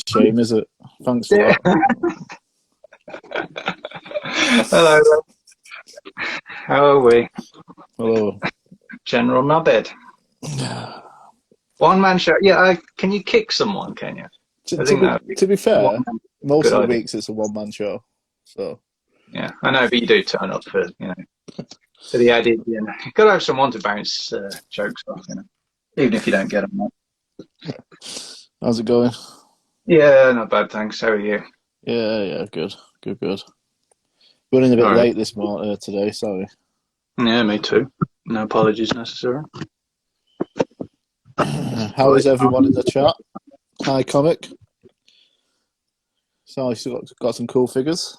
shame, is it? Thanks for Yeah. that. Hello. How are we? Hello. General Nubbed. One man show. Yeah, can you kick someone, can you? I think that would be To be fair, most good of the idea. weeks it's a one-man show. So Yeah, I know, but you do turn up for, for the idea. You got to have someone to bounce jokes off, even if you don't get them. how's it going? Yeah, not bad, thanks. How are you? Yeah, good. Running a bit All right. late this morning today, sorry. Yeah, me too. No apologies necessary. How is everyone in the chat? Hi, Comic. So you got some cool figures.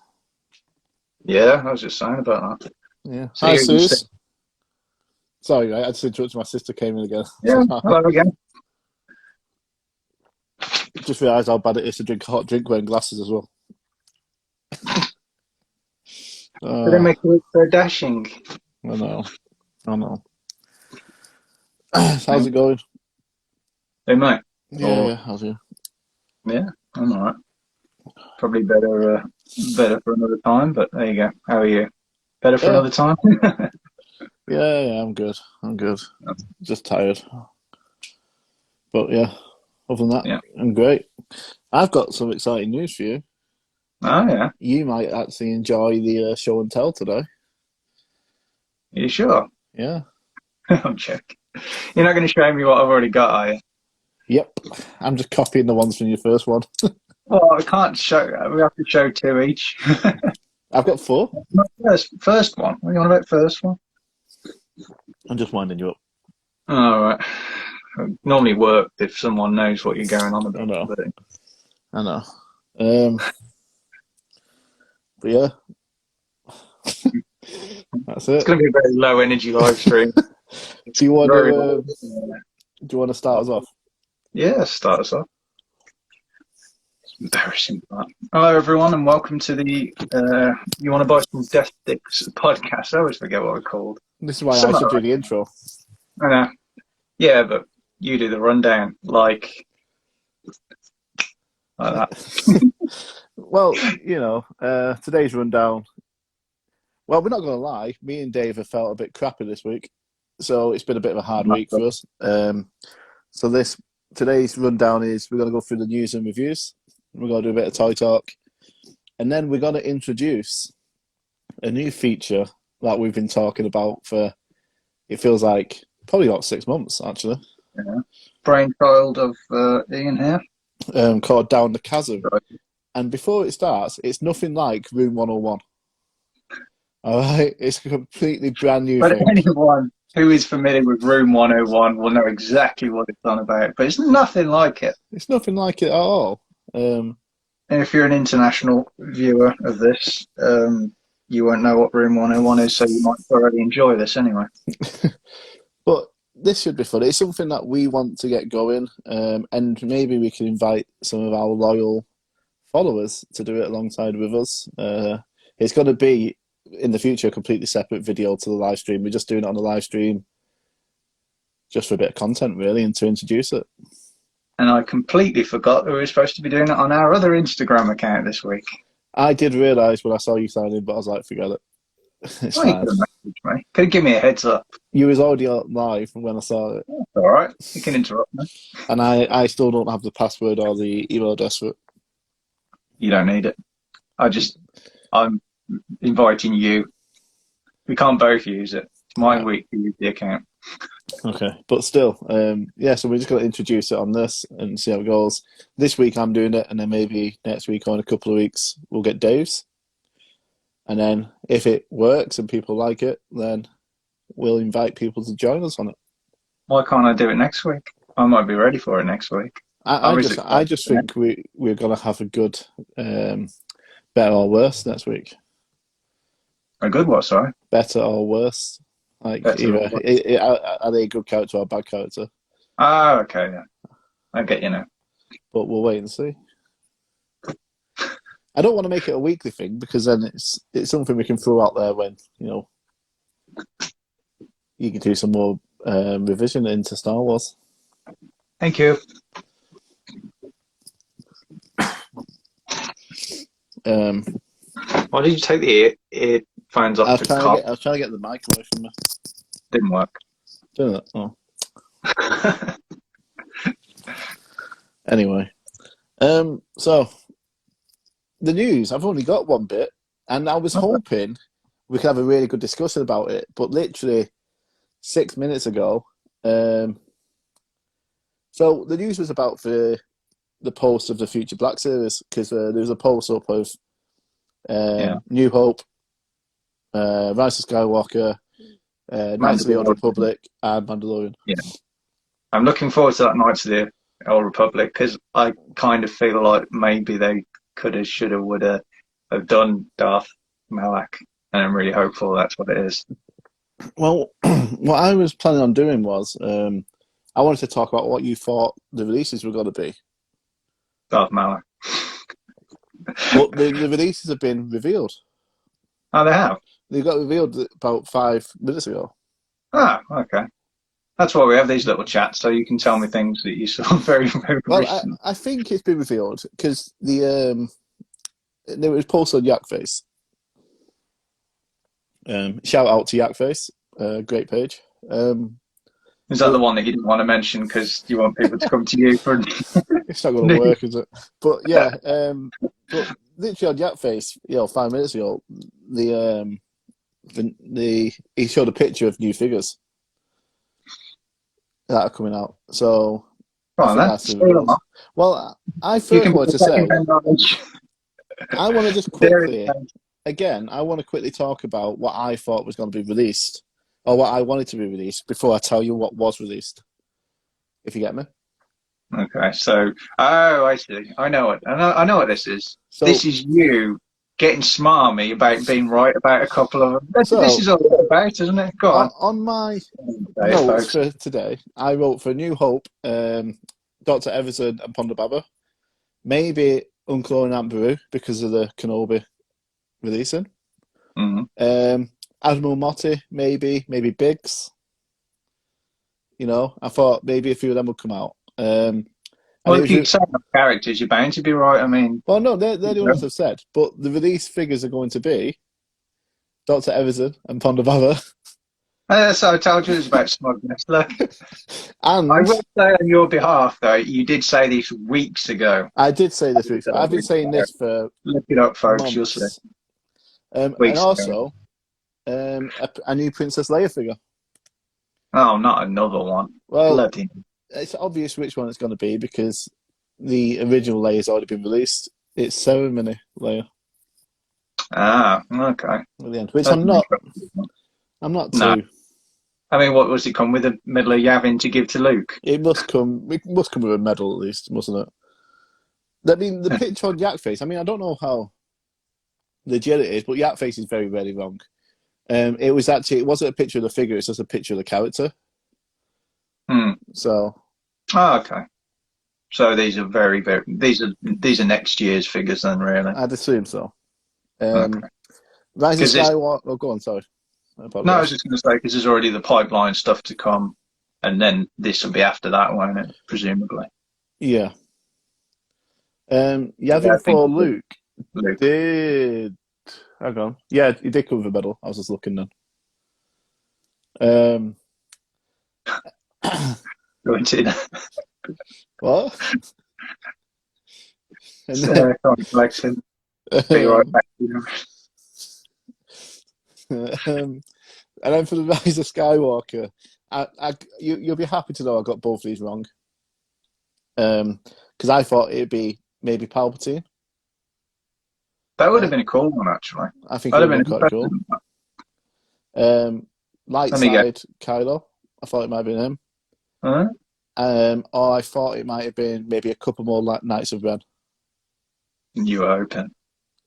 Yeah, I was just saying about that. Yeah. So Hi, you Suze. Sorry, I just interrupted. My sister came in again. yeah, hello again. Just realised how bad it is to drink a hot drink wearing glasses as well. Did they make it look so dashing? I know. How's it going? They might. Yeah, how's you? Yeah, I'm alright. Probably better for another time, but there you go. How are you? Better for another time? Yeah, I'm good. Just tired. But yeah, other than that, Yeah. I'm great. I've got some exciting news for you. Oh, yeah. You might actually enjoy the show and tell today. You sure? Yeah. I'm checking. You're not going to show me what I've already got, are you? Yep. I'm just copying the ones from your first one. Oh, I can't show. We have to show two each. I've got 4. First one. What are you on about first one? I'm just winding you up. All right. Normally work if someone knows what you're going on about. I know. But yeah. That's it. It's going to be a very low energy live stream. Do you want to start us off? Yeah, start us off. Embarrassing part. Hello, everyone, and welcome to the You Want to Buy Some Deathsticks podcast. I always forget what we're called. This is why I should do the intro. I know. Yeah, but you do the rundown like that. Well, today's rundown. Well, we're not going to lie. Me and Dave have felt a bit crappy this week, so it's been a bit of a hard week for us. So today's rundown is we're going to go through the news and reviews. We're going to do a bit of toy talk, and then we're going to introduce a new feature that we've been talking about for, it feels like, probably about 6 months, actually. Yeah. Brainchild of Iain here. Called Down the Chasm. Right. And before it starts, it's nothing like Room 101. All right? It's a completely brand new thing. But anyone who is familiar with Room 101 will know exactly what it's on about, but it's nothing like it. It's nothing like it at all. And if you're an international viewer of this, you won't know what Room 101 is, so you might thoroughly enjoy this anyway. But this should be fun. It's something that we want to get going, and maybe we can invite some of our loyal followers to do it alongside with us. It's going to be, in the future, a completely separate video to the live stream. We're just doing it on the live stream just for a bit of content, really, and to introduce it. And I completely forgot that we were supposed to be doing it on our other Instagram account this week. I did realise when I saw you sign in, but I was like, forget it. It's fine. You could have messaged me. Could have given me a heads up. You was already live when I saw it. That's all right. You can interrupt me. And I still don't have the password or the email address for it. You don't need it. I'm inviting you. We can't both use it. It's my week to use the account. Okay, but still, so we're just going to introduce it on this and see how it goes. This week I'm doing it, and then maybe next week or in a couple of weeks we'll get Dave's. And then if it works and people like it, then we'll invite people to join us on it. Why can't I do it next week? I might be ready for it next week. I just think we're going to have a good, better or worse next week. A good what, sorry? Better or worse. Like, either are they a good character or a bad character? Ah, okay, yeah. I get you now. But we'll wait and see. I don't want to make it a weekly thing because then it's something we can throw out there when, you can do some more revision into Star Wars. Thank you. Why did you take the earphones off the cop? I was trying to get the mic away from me. Didn't work. Doing it. Oh. Anyway, so the news. I've only got one bit, and I was hoping we could have a really good discussion about it. But literally 6 minutes ago, so the news was about the post of the Future Black series, because there was a post up of New Hope, Rise of Skywalker, Knights of the Old Republic, and Mandalorian. Yeah, I'm looking forward to that Knights of the Old Republic, because I kind of feel like maybe they coulda, shoulda, woulda have done Darth Malak, and I'm really hopeful that's what it is. Well, what I was planning on doing was I wanted to talk about what you thought the releases were going to be. Darth Malak. But the releases have been revealed. Oh, they have? They got revealed about 5 minutes ago. Ah, okay. That's why we have these little chats, so you can tell me things that you saw very, very recent. I think it's been revealed because there was posted on Yakface. Shout out to Yakface, great page. Is that the one that you didn't want to mention because you want people to come to you for? It's not going to work, is it? But yeah, but literally on Yakface, 5 minutes ago, he showed a picture of new figures that are coming out. So, well, I first wanted to say, I want to just quickly, I want to quickly talk about what I thought was going to be released, or what I wanted to be released, before I tell you what was released. If you get me. Okay, so I see. I know what this is. So, this is you getting smarmy about being right about a couple of them. This is all about, isn't it? Go on. On my notes for today, I wrote for New Hope, Dr. Everson and Ponda Baba. Maybe Uncle and Aunt Beru because of the Kenobi releasing. Mm-hmm. Admiral Motti, maybe Biggs. I thought maybe a few of them would come out. Well, if you say characters, you're bound to be right. I mean, well, no, they're the ones I've said, but the release figures are going to be Dr. Everson and Ponda Baba. So I told you it was about smugness. Look, and I will say on your behalf, though, you did say this weeks ago. I did say this weeks ago. I've been saying this for look it up, folks. months. You'll see. And also, a new Princess Leia figure. Oh, not another one. Well, it's obvious which one it's going to be because the original Leia's already been released. It's Ceremony Leia. Ah, okay. At the end, which I'm not too. No. I mean, what was it come with? A medal of Yavin to give to Luke? It must come with a medal at least, mustn't it? I mean, the picture on Yakface. I mean, I don't know how legit it is, but Yakface is very, very wrong. It wasn't a picture of the figure; it's just a picture of the character. So. Oh, okay. So these are very, very. These are next year's figures, then, really. I'd assume so. Okay. Rise of Skywalker. Oh, go on. Sorry. No, I was just going to say because there's already the pipeline stuff to come, and then this will be after that, won't it? Presumably. Yeah. Yavin for Luke did. Hang on. Yeah, he did come with a medal. I was just looking then. Going to. What? And then, be right back. And then for the Rise of Skywalker, you'll be happy to know I got both of these wrong. Because I thought it'd be maybe Palpatine. That would have been a cool one, actually. I think it would have been quite cool. Light side Kylo. I thought it might have been him. Or I thought it might have been maybe a couple more Knights of Ren. You were open.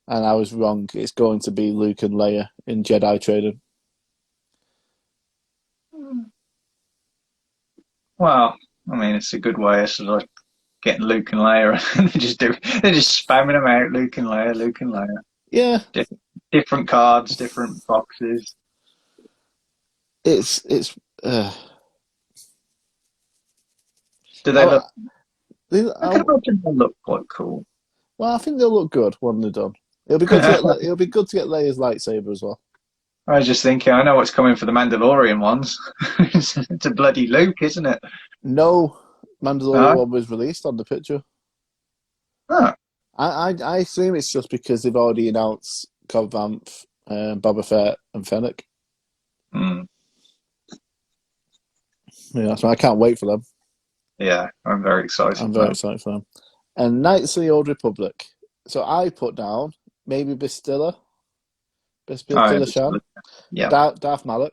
And I was wrong. It's going to be Luke and Leia in Jedi training. Well, I mean, it's a good way of sort of getting Luke and Leia, and they're just spamming them out. Luke and Leia, Luke and Leia. Yeah. Different cards, different boxes. It's. Do they look? I can imagine they look quite cool. Well, I think they'll look good when they're done. It'll be good to get. It'll be good to get Leia's lightsaber as well. I was just thinking, I know what's coming for the Mandalorian ones. It's a bloody Luke, isn't it? No Mandalorian No? one was released on the picture. Oh, I assume it's just because they've already announced Cobb Vanth, Boba Fett, and Fennec. mm, Yeah, so I can't wait for them. yeah, I'm very excited I'm for very them. excited for them. And Knights of the Old Republic. So I put down maybe Bastilla, Oh, yeah, Bastilla Shan, yeah, Darth Malak,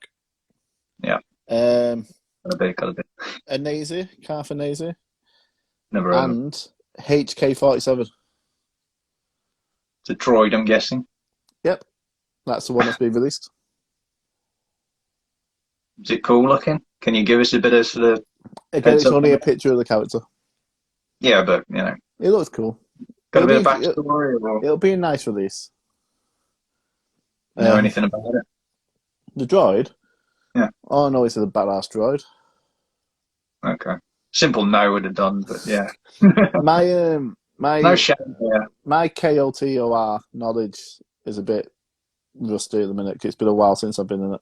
yeah, um, gotta be. Anazi, Carth Anazi, Never heard of it. and HK-47. It's a droid, I'm guessing. Yep, that's the one that's been released. Is it cool looking? Can you give us a bit of sort of Again, heads it's up only on a it? picture of the character. Yeah, but you know, It looks cool. got a It'll bit of be backstory, or it'll be a nice release. know Um, anything about it? the droid. Yeah, Oh no, it's a badass droid. okay. Simple no would have done, but yeah, My no my shame there. my KOTOR knowledge is a bit rusty at the minute 'cause it's been a while since I've been in it.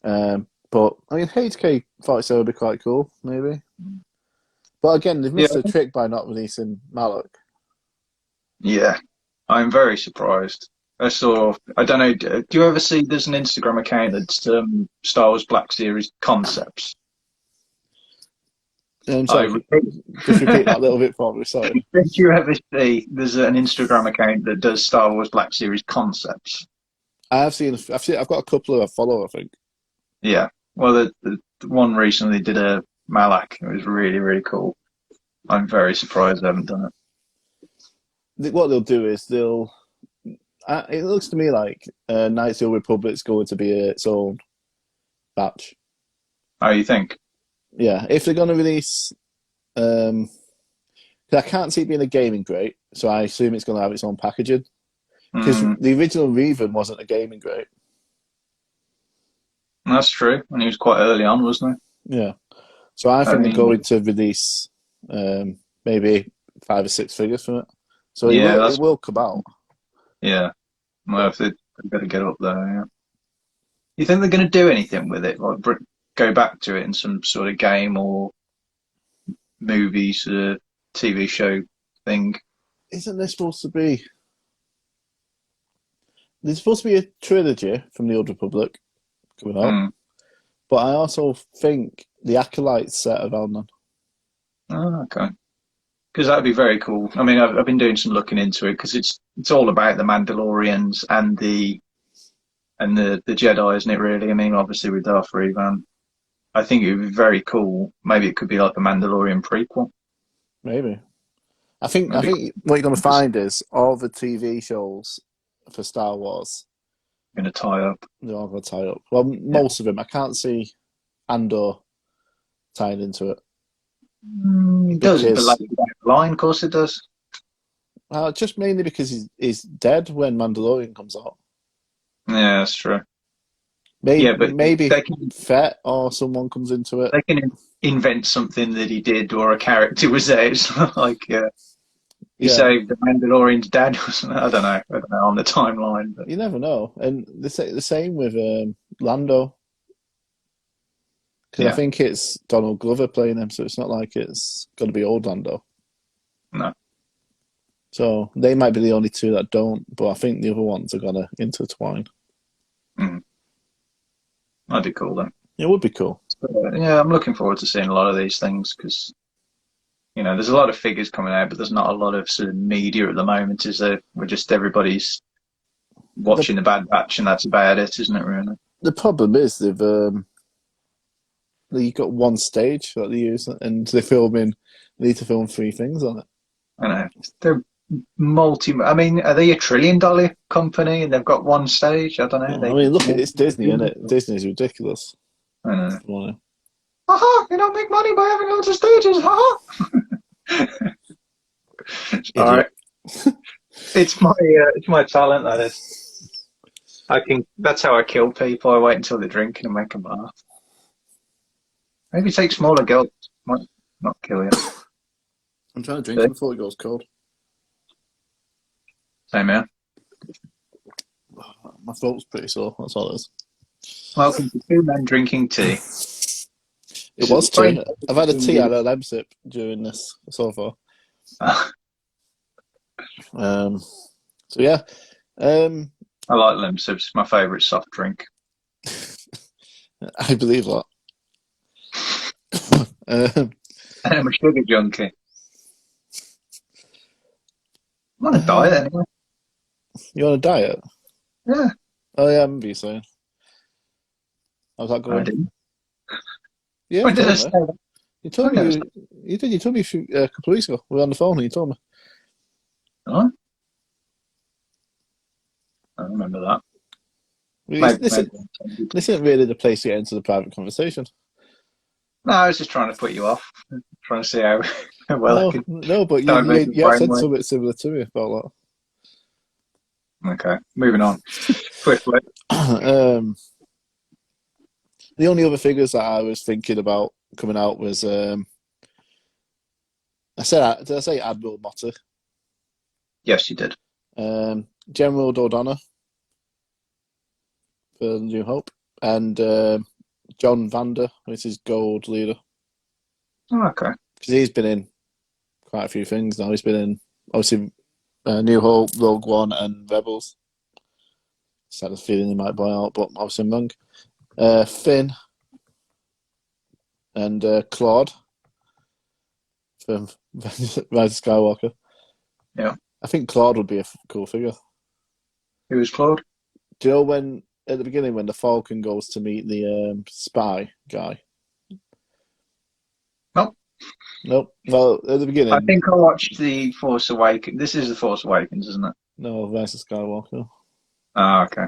Yeah, But I mean, HK-47 would be quite cool, maybe. But again, they've yeah, missed a trick by not releasing Malak. yeah. I'm very surprised. I saw. I don't know. Do you ever see? There's an Instagram account that's Star Wars Black Series concepts. Sorry, just repeat that a little bit for me. Sorry. Did you ever see? There's an Instagram account that does Star Wars Black Series concepts. I've got a couple I follow, I think. Yeah. Well, the one recently did a Malak. It was really, really cool. I'm very surprised they haven't done it. What they'll do is it looks to me like Knights of the Old Republic's going to be its own batch. Oh, you think? Yeah, if they're going to release, 'cause I can't see it being a gaming crate, so I assume it's going to have its own packaging. Because Mm, the original Revan wasn't a gaming crate. that's true. And he was quite early on, wasn't Yeah, so I he? I think they're mean, going to release maybe 5 or 6 figures from it. So yeah, it will come out. yeah. Well, if they better get up there, yeah. You think they're going to do anything with it, like go back to it in some sort of game or movie sort of TV show thing? Isn't there supposed to be? There's supposed to be a trilogy from the Old Republic coming out, Mm. but I also think the Acolytes set around then. Oh, okay. Because that'd be very cool. I mean, I've been doing some looking into it because it's all about the Mandalorians and the Jedi, isn't it? Really. I mean, obviously with Darth Revan, I think it would be very cool. Maybe it could be like a Mandalorian prequel. Maybe. I That'd be think what you're going to just find is all the TV shows for Star Wars, going to tie up. they're all going to tie up. Well, Yeah. most of them. I can't see Andor tying into it It does, but because like down the line, of course it does. just mainly because he's dead when Mandalorian comes out. Yeah, that's true. Maybe Yeah, but maybe Fett or someone comes into it. they can invent something that he did or a character was there. It's not like he Yeah, saved the Mandalorian's dad or something. I don't know on the timeline, but you never know. And the same with Lando, because I yeah, think it's Donald Glover playing him, so it's not like it's going to be old Lando. no. So they might be the only two that don't, but I think the other ones are going to intertwine. Mm. That'd be cool then. It would be cool. Yeah, I'm looking forward to seeing a lot of these things because there's a lot of figures coming out, but there's not a lot of sort of media at the moment. Is there? We're just everybody's watching the Bad Batch, and that's about it, isn't it? Really? The problem is you've got one stage that they use, and they need to film 3 things on it. I know they're I mean, are they a $1 trillion company and they've got one stage? I don't know. I mean, look, it's Disney, isn't it? Disney's ridiculous. I know. Well, Haha! You don't make money by having loads of stages. Haha! All right. idiot. It's my talent. That is. I can. That's how I kill people. I wait until they're drinking and make them laugh. Maybe take smaller gulps. Might not kill you. I'm trying to drink it before it goes cold. Same here. My throat's pretty sore. That's all it is. Welcome to Two Men Drinking Tea. It was two. I've had a tea and a lemon sip during this so far. So yeah. I like lemon sips. It's my favourite soft drink. I believe that. I'm a sugar junkie. I'm on a diet anyway. You're on a diet? Yeah. Oh yeah, I remember you saying. How's that going? I didn't. Yeah, When did I say that? You told me you did. You told me a couple of weeks ago. We were on the phone and you told me. Oh? I don't remember that. This isn't really the place to get into the private conversation. No, I was just trying to put you off. Trying to see how well I could. No, but you have said something similar to me about that. Okay, moving on. Quickly. The only other figures that I was thinking about coming out was did I say Admiral Motter? Yes, you did. General Dordonna for New Hope, and John Vander, which is Gold Leader. Oh, okay. Because he's been in quite a few things now. He's been in, obviously, New Hope, Rogue One, and Rebels. Just had a feeling he might buy out, but obviously I'm wrong. Finn and Claude from Rise of Skywalker. Yeah. I think Claude would be a cool figure. Who was Claude? Do you know when, at the beginning, when the Falcon goes to meet the spy guy? Nope. Well, at the beginning... I think I watched The Force Awakens. This is The Force Awakens, isn't it? No, Rise of Skywalker. Oh, okay.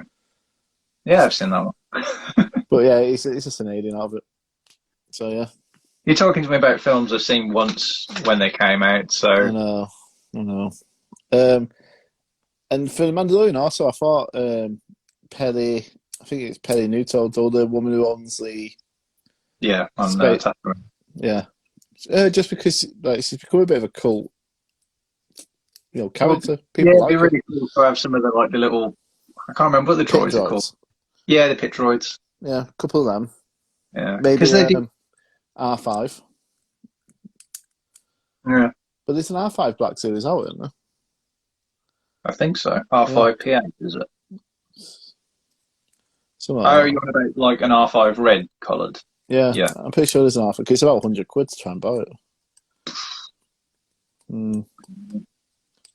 Yeah, I've seen that one. But yeah, it's just an alien out of it. So yeah. You're talking to me about films I've seen once when they came out, so... I know. And for the Mandalorian also, I thought Peli, I think it's Peli Nuto, the woman who owns the... Yeah, on Tatooine. Yeah. Just because she's become a bit of a cult, character. People it'd be really cool to have some of the the little. I can't remember what the droids are called. Yeah, the pit droids. Yeah, a couple of them. Yeah, maybe R5. Yeah, but there's an R5 Black Series out, isn't there? I think so. R5 PM is it? Oh, you're on about like an R5 red coloured. Yeah, I'm pretty sure there's an R5. It's about £100 to try and buy it.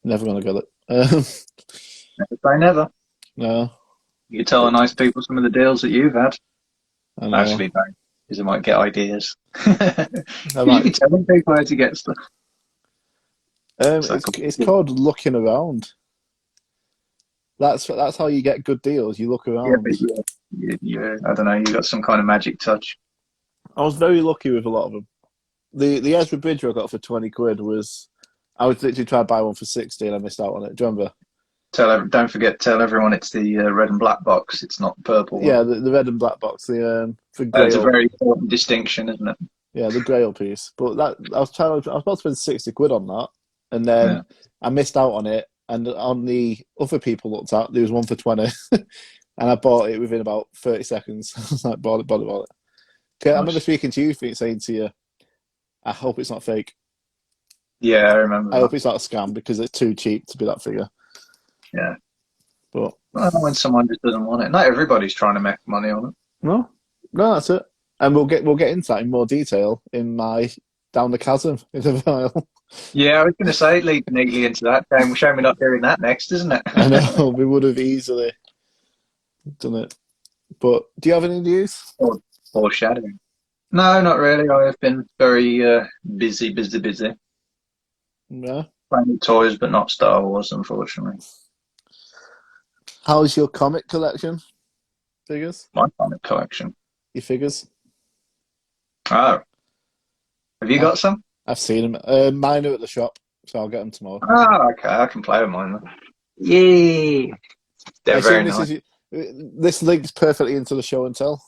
Never gonna get it. Never say never. No. You tell the nice people some of the deals that you've had. I know. Actually, don't, because they might get ideas. You be telling people how to get stuff. It's called looking around. That's how you get good deals. You look around. Yeah, I don't know. You got some kind of magic touch. I was very lucky with a lot of them. The Ezra Bridger I got for £20 was. I was literally trying to buy one for 60 and I missed out on it. Do you remember? Don't forget, tell everyone it's the red and black box. It's not the purple one. Yeah, the red and black box. That's a very important distinction, isn't it? Yeah, the Grail piece. But I was about to spend £60 on that, and then I missed out on it. And on the other people looked at, there was one for 20, and I bought it within about 30 seconds. I was like, bought it. I remember speaking to you, saying to you, "I hope it's not fake." Yeah, I remember. I hope it's not a scam because it's too cheap to be that figure. Yeah, but when someone just doesn't want it, not everybody's trying to make money on it. No, that's it. And we'll get into that in more detail in my Down the Chasm in a while. Yeah, I was going to say lead neatly into that. Shame we're not doing that next, isn't it? I know we would have easily done it. But do you have any news? Or shadowing? No, not really. I have been very busy. Yeah. Playing with toys, but not Star Wars, unfortunately. How's your comic collection? Figures? My comic collection. Your figures? Oh. Have you got some? I've seen them. Mine are at the shop, so I'll get them tomorrow. Oh, okay. I can play with mine then. Yay! They're very nice. This links perfectly into the show and tell.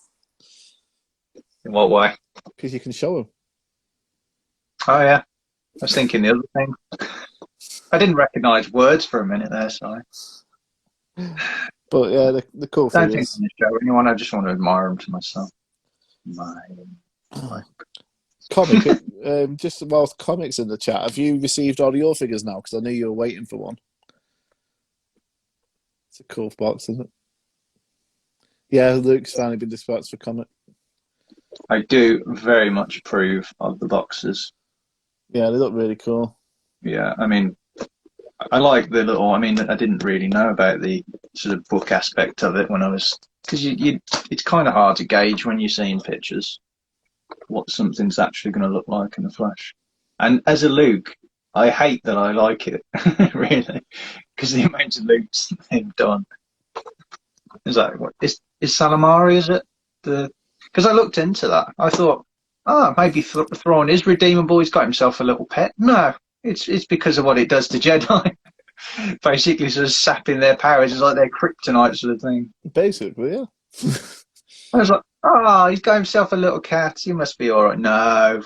In what way? Because you can show them. Oh, yeah. I was thinking the other thing. I didn't recognise words for a minute there, sorry. But yeah, the cool Don't think figures. I'm going to show anyone. I just want to admire them to myself. My Comic, just whilst comics in the chat, have you received all your figures now? Because I knew you were waiting for one. It's a cool box, isn't it? Yeah, Luke's finally been dispatched for comic. I do very much approve of the boxes. Yeah, they look really cool. Yeah, I mean, I like the little. I mean, I didn't really know about the sort of book aspect of it when I was because it's kind of hard to gauge when you're seeing pictures what something's actually going to look like in the flesh. And as a Luke, I hate that I like it really because the amount of Lukes they've done. Is that what is Salamari? Is it the? Because I looked into that, I thought, oh, maybe Thrawn is redeemable. He's got himself a little pet. No, it's because of what it does to Jedi. Basically, sort of sapping their powers. It's like their kryptonite sort of thing. Basically, yeah. I was like, oh, he's got himself a little cat. He must be all right. No,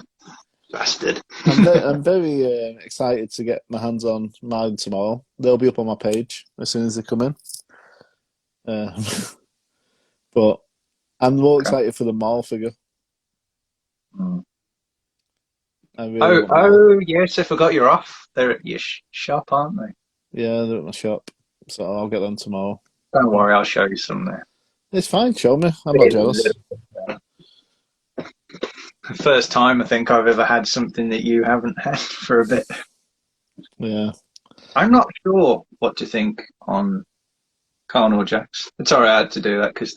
bastard. I'm very excited to get my hands on mine tomorrow. They'll be up on my page as soon as they come in. But I'm more excited for the Maul figure. Mm. Really yes, I forgot you're off. They're at your shop, aren't they? Yeah, they're at my shop, so I'll get them tomorrow. Don't worry, I'll show you some there. It's fine, show me. I'm not jealous. First time I think I've ever had something that you haven't had for a bit. Yeah. I'm not sure what to think on Carnal Jax. It's alright I had to do that because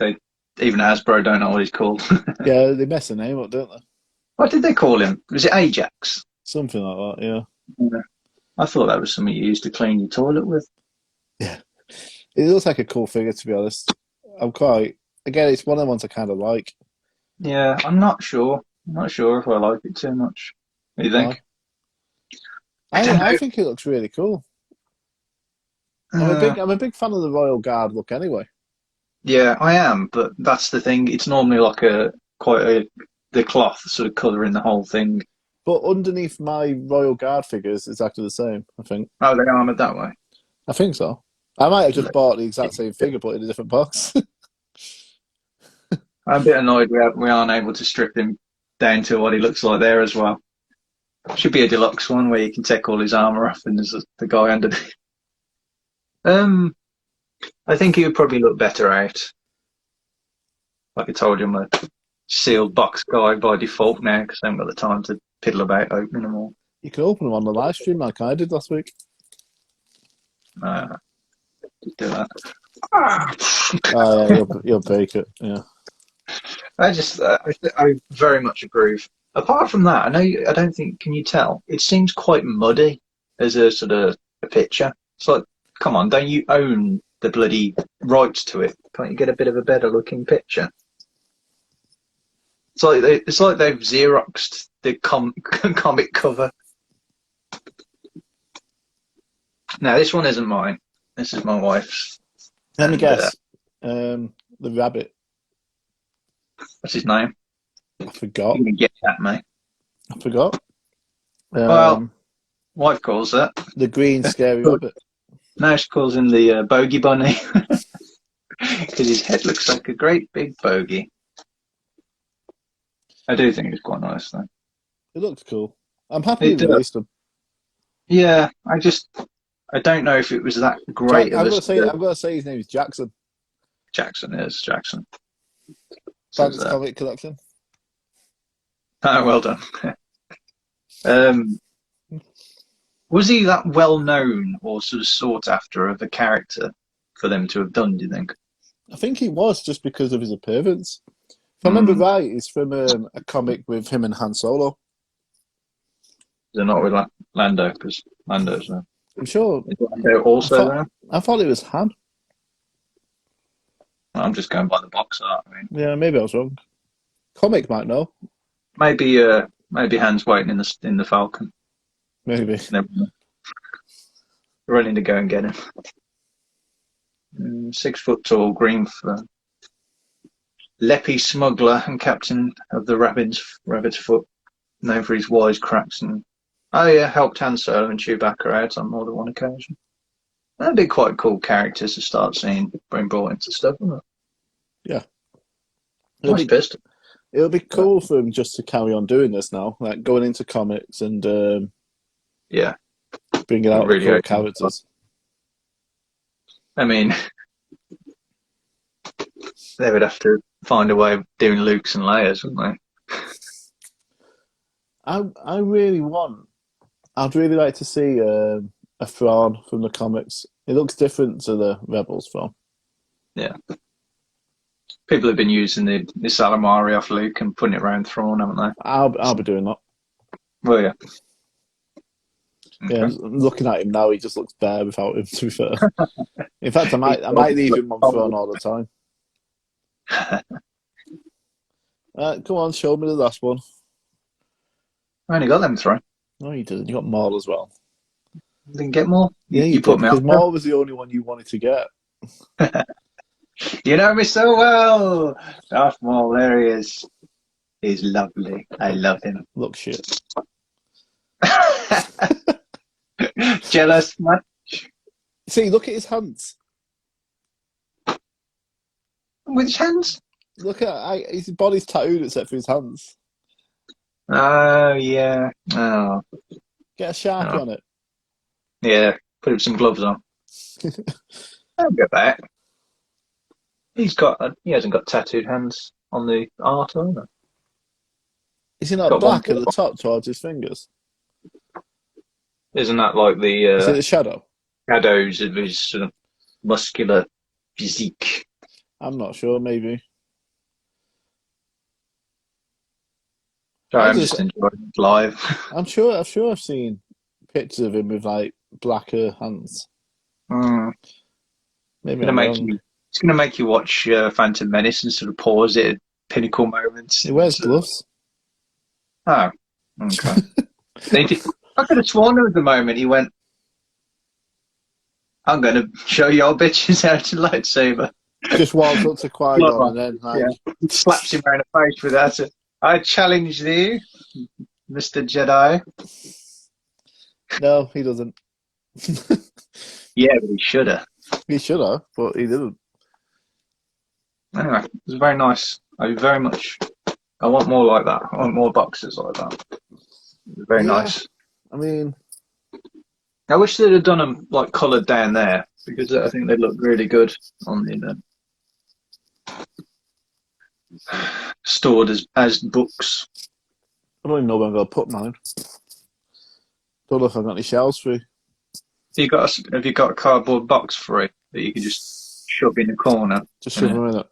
even Hasbro don't know what he's called. Yeah, they mess the name up, don't they? What did they call him? Was it Ajax? Something like that, yeah. Yeah. I thought that was something you used to clean your toilet with. Yeah. It looks like a cool figure, to be honest. Again, it's one of the ones I kind of like. Yeah, I'm not sure. I'm not sure if I like it too much. What do you think? I think it looks really cool. I'm a big fan of the Royal Guard look anyway. Yeah, I am, but that's the thing. It's normally like the cloth sort of colouring the whole thing. But underneath my Royal Guard figures, it's exactly the same, I think. Oh, they're armoured that way? I think so. I might have just bought the exact same figure, but in a different box. I'm a bit annoyed we aren't able to strip him down to what he looks like there as well. Should be a deluxe one where you can take all his armour off and there's the guy underneath. I think he would probably look better out. Like I told you, I'm a sealed box guy by default now because I haven't got the time to piddle about opening them all. You can open them on the live stream like I did last week. Do that. Oh, yeah, you'll break it, yeah. I very much approve. Apart from that, I don't think, can you tell? It seems quite muddy as a sort of a picture. It's like, come on, don't you own the bloody rights to it? Can't you get a bit of a better looking picture? It's like they've Xeroxed the comic cover. Now, this one isn't mine. This is my wife's. Let me guess. The rabbit. What's his name? I forgot. You can get that, mate. I forgot. Well, wife calls it. The green scary rabbit. No, she calls him the bogey bunny. Because his head looks like a great big bogey. I do think it's quite nice, though. It looks cool. I'm happy they released them. Yeah, I don't know if it was that great. I've got to say his name is Jackson. Jackson. Thanks, Comic Collection. Oh, well done. Was he that well known or sort of sought after of a character for them to have done, do you think? I think he was just because of his appearance. If I remember right, it's from a comic with him and Han Solo. They're not with Lando, because Lando's there. I'm sure. Is Lando also there? I thought it was Han. I'm just going by the box art. I mean. Yeah, maybe I was wrong. Comic might know. Maybe Han's waiting in the Falcon. Maybe. Running to go and get him. 6 foot tall, green fur. Leppy smuggler and captain of the Rabbit's Foot, known for his wise cracks and Oh yeah, helped Han Solo and Chewbacca out on more than one occasion. That'd be quite cool characters to start seeing being brought into stuff, wouldn't it? Yeah, it'll Nice be pistol. it'll be cool for him just to carry on doing this now, like going into comics and Yeah, bringing out really cool open. characters. I mean, they would have to find a way of doing Luke's and Leia's, wouldn't I really want. I'd really like to see a Thrawn from the comics. It looks different to the Rebels Thrawn. they? Yeah. People have been using the calamari off Luke and putting it around Thrawn, haven't they? I'll be doing that. Well, yeah. Yeah, Okay. looking at him now, he just looks bare without him. To be fair, in fact, I might leave him on Thrawn all the time. Come on, show me the last one. I only got them three. No, you didn't. You got Maul as well. Didn't get more. Yeah, You you put did me because on. Maul was the only one you wanted to get. You know me so well. Darth Maul, there he is. He's lovely. I love him. Look shit. Jealous much? See, look at his hands. Which hands? Look at his body's tattooed except for his hands. Oh, yeah. Oh, Get a Sharpie on it. yeah. Put some gloves on. I'll get that. He hasn't got tattooed hands on the art, either. Is he not Got black one. at the top towards his fingers? Isn't that like Is it the the shadow? shadows of his sort of muscular physique? I'm not sure. Maybe. Sorry, I'm just enjoying it live. I'm sure I've seen pictures of him with like blacker hands. Maybe I'm wrong. It's gonna make you watch Phantom Menace and sort of pause it at pinnacle moments. He wears gloves. Oh, okay. I could have sworn there was the moment he went, "I'm going to show your bitches how to lightsaber." Just walks up to Qui-Gon and then like, He slaps him around the face with that. I challenge thee, Mr. Jedi. no, he doesn't. Yeah, but he should have. He should have, but he didn't. Anyway, it was very nice. I want more like that. I want more boxes like that. It was very nice. I mean, I wish they'd have done them like coloured down there because I think they'd look really good on the stored as books. I don't even know where I'm going to put mine. Don't know if I've got any shelves free. Have you got a cardboard box for it that you can just shove in the corner? Just shove them in it.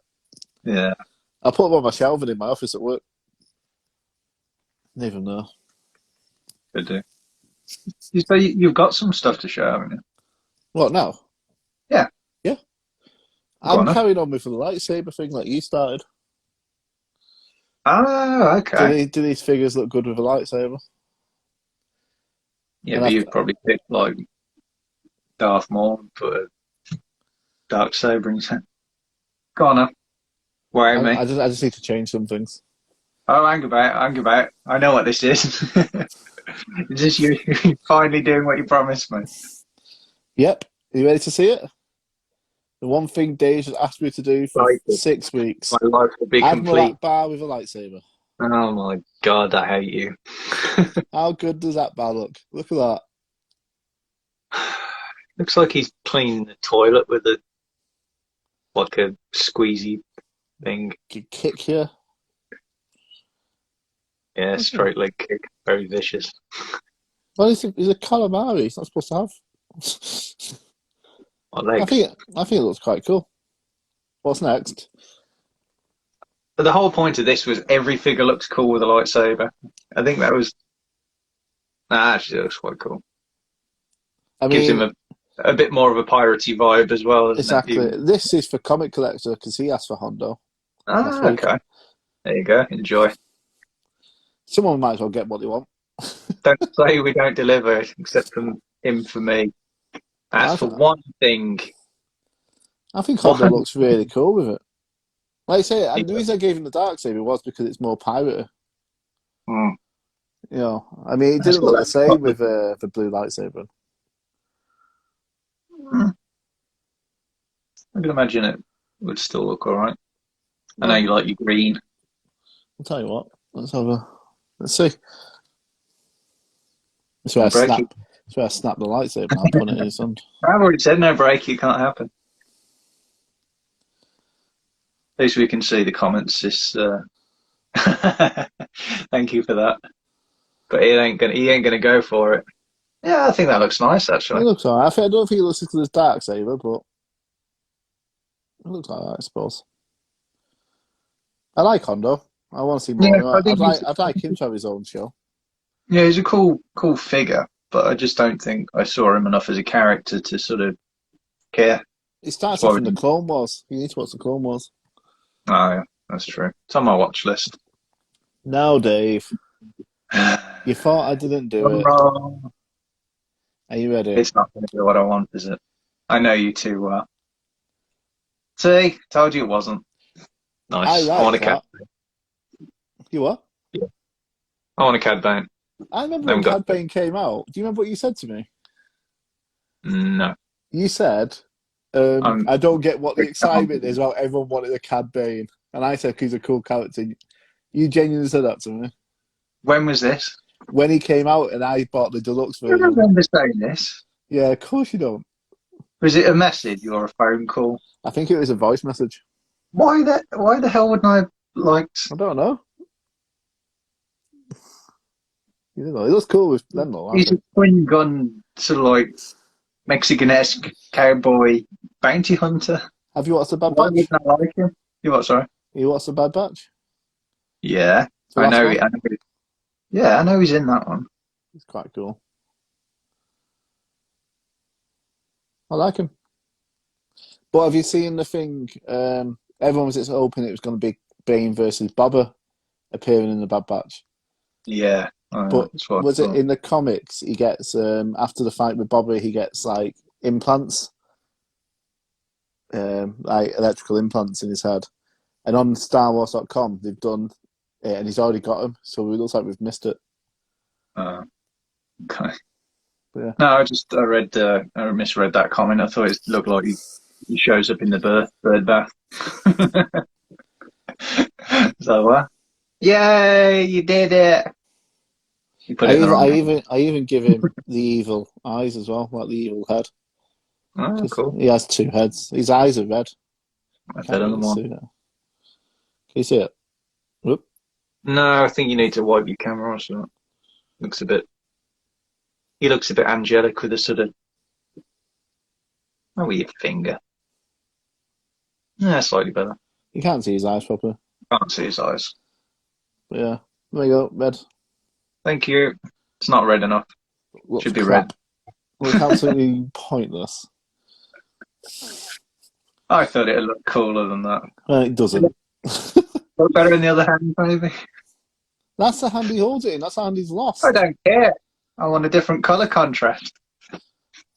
Yeah. I'll put them on my shelving in my office at work. Never know. Could do. You've got some stuff to show, haven't you? What now? Yeah. Yeah. I'm carrying on with the lightsaber thing like you started. Oh, okay. Do these figures look good with a lightsaber? Yeah, but you've probably picked like Darth Maul and put a dark saber in his hand. Go on, now. Worry me. I just need to change some things. Oh, hang about. I know what this is. It's just you finally doing what you promised me. Yep. Are you ready to see it? The one thing Dave has asked me to do for 6 weeks. My life will be complete. Bar with a lightsaber. Oh my god, I hate you. How good does that bar look? Look at that. Looks like he's cleaning the toilet with a squeezy thing. Kick you. Yeah, straight leg kick. Very vicious. Well, he's a calamari. He's not supposed to have. My legs. I think it looks quite cool. What's next? But the whole point of this was every figure looks cool with a lightsaber. I think that was. Actually, it looks quite cool. Gives him a bit more of a piratey vibe as well. Exactly. This is for comic collector because he asked for Hondo. Ah, okay. There you go. Enjoy. Someone might as well get what they want. Don't say we don't deliver, except from him for me. That's for one thing. I think Hondo looks really cool with it. Like I say, the reason I gave him the Darksaber was because it's more piratey. You know, I mean, it That's didn't what look the that's same probably. with the blue lightsaber. I can imagine it would still look all right. I know Well, you like your green. I'll tell you what. Let's see. That's where I No break. snap. That's where I snap the lightsaber now. Put it in his hand. I've already said no break. It can't happen. At least we can see the comments. Thank you for that. But he ain't gonna go for it. Yeah, I think that looks nice It actually. looks alright. I don't think it looks as good as dark saber, but it looks alright, I suppose. I like Hondo. I want to see more Yeah, of I him. think he's I'd like him to have his own show. yeah he's a cool figure, but I just don't think I saw him enough as a character to sort of care. It That's starts why off we in the didn't. Clone Wars. You need to watch the Clone Wars. Oh yeah, that's true. It's on my watch list. No, Dave. You thought I didn't do I'm it. wrong. Are you ready? It's not going to be what I want, is it? I know you too well. See, told you it wasn't. I Nice. I want like a cat. that. You what? Yeah. I want a Cad Bane. I remember I when haven't got Cad Bane came out. Do you remember what you said to me? no. You said, I'm I don't get what the excitement is about everyone wanting a Cad Bane. And I said, he's a cool character. You genuinely said that to me. when was this? When he came out and I bought the deluxe I don't version. remember saying this. Yeah, of course you don't. Was it a message or a phone call? I think it was a voice message. Why the hell would I have liked I don't know. You know, it looks cool with them though, I he's a think. twin gun sort of like Mexican-esque cowboy bounty hunter? Have you watched the Bad Why Batch? wouldn't I like him? You what, sorry? You watched the Bad Batch? Yeah. The last one? Yeah, I know he's in that one. It's quite cool. I like him. But have you seen the thing? Everyone was hoping it was going to be Bane versus Bobber appearing in the Bad Batch. Yeah, But that's what I was it thought. in the comics? He gets after the fight with Bobber, he gets like implants, like electrical implants in his head. And on StarWars.com, they've done it, and he's already got them. So it looks like we've missed it. Uh, okay. But yeah. No, I misread that comment. I thought it looked like he shows up in the bird bath. So, yay, you did it. You put it in the wrong hand. I even give him the evil eyes as well, like the evil head, Oh, because cool. he has two heads. His eyes are red. I Can't bet on really them see all. it. Can you see it? Whoop. No, I think you need to wipe your camera or something. Looks a bit. He looks a bit angelic with a sort of. Oh, with your finger. Yeah, slightly better. You can't see his eyes properly. Can't see his eyes. But yeah, there you go. Red. Thank you. It's not red enough. Looks Should be red. crap. Looks absolutely pointless. I thought it'd look cooler than that. It doesn't. Look better in the other hand, maybe. That's the hand he holds it in. That's the hand he's I lost. don't care. I want a different color contrast.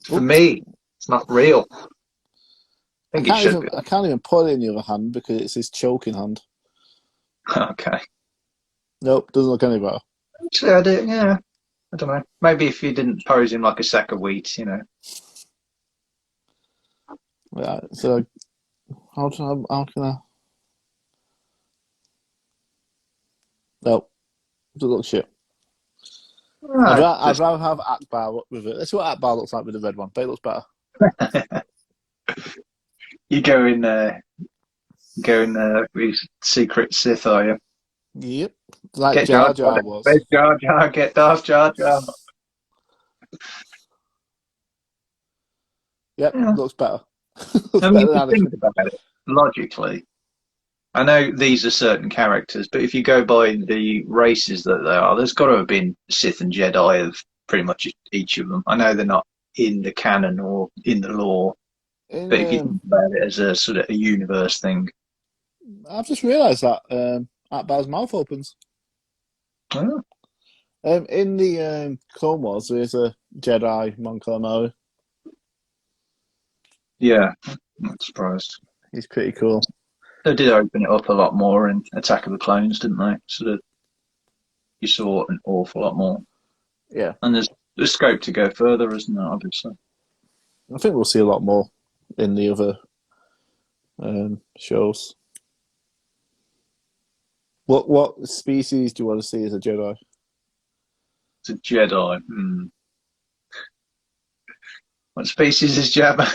For Oop. me, it's not real. I think it should be. I can't even put it in the other hand because it's his choking hand. Okay. Nope, doesn't look any better. Actually, I do. Yeah. I don't know. Maybe if you didn't pose him like a sack of wheat, you know. Yeah, so how can I? Nope, doesn't look shit. I'd rather have Akbar with it. Let's see what Akbar looks like with the red one. But it looks better. You go in with secret Sith, are you? Yep, like Get Jar Jar Jar. Jar was. Where's Jar Jar? Get Darth Jar Jar. Yep, Yeah. looks better. Looks I mean, better if you than think Anakin. about it, logically, I know these are certain characters, but if you go by the races that they are, there's got to have been Sith and Jedi of pretty much each of them. I know they're not in the canon or in the lore, In, but if you think about it as a sort of a universe thing, I've just realised that Akbar's mouth opens. oh, In the Clone Wars, there's a Jedi Mon Calamari. yeah, I'm not surprised. He's pretty cool. They did open it up a lot more in Attack of the Clones, didn't they? Sort of you saw an awful lot more. Yeah, And there's scope to go further, isn't there? Obviously. I think we'll see a lot more in the other shows. What species do you want to see as a Jedi? It's a Jedi. What species is Jabba?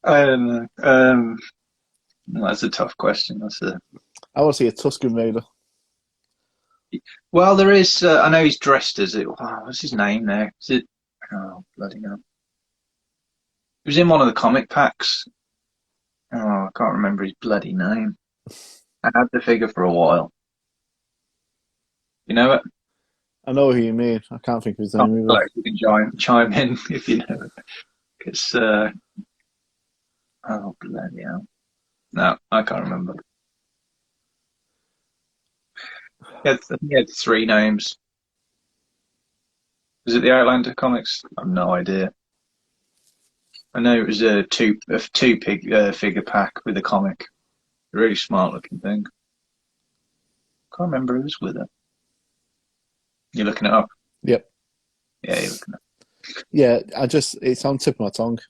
I don't know. That's a tough question. I want to see a Tusken Raider. Well, there is. I know he's dressed as it. Oh, what's his name there? Is it? Oh, bloody hell! He was in one of the comic packs. Oh, I can't remember his bloody name. I had the figure for a while. You know it? I know who you mean. I can't think of his name either. Like, you can chime in if you know it. It's oh bloody hell! No, I can't remember. He had three names. Was it the Outlander comics? I've no idea. I know it was a two figure pack with a comic. A really smart looking thing. Can't remember who was with it. You're looking it up? Yep. Yeah, you're looking it up. Yeah, it's on the tip of my tongue.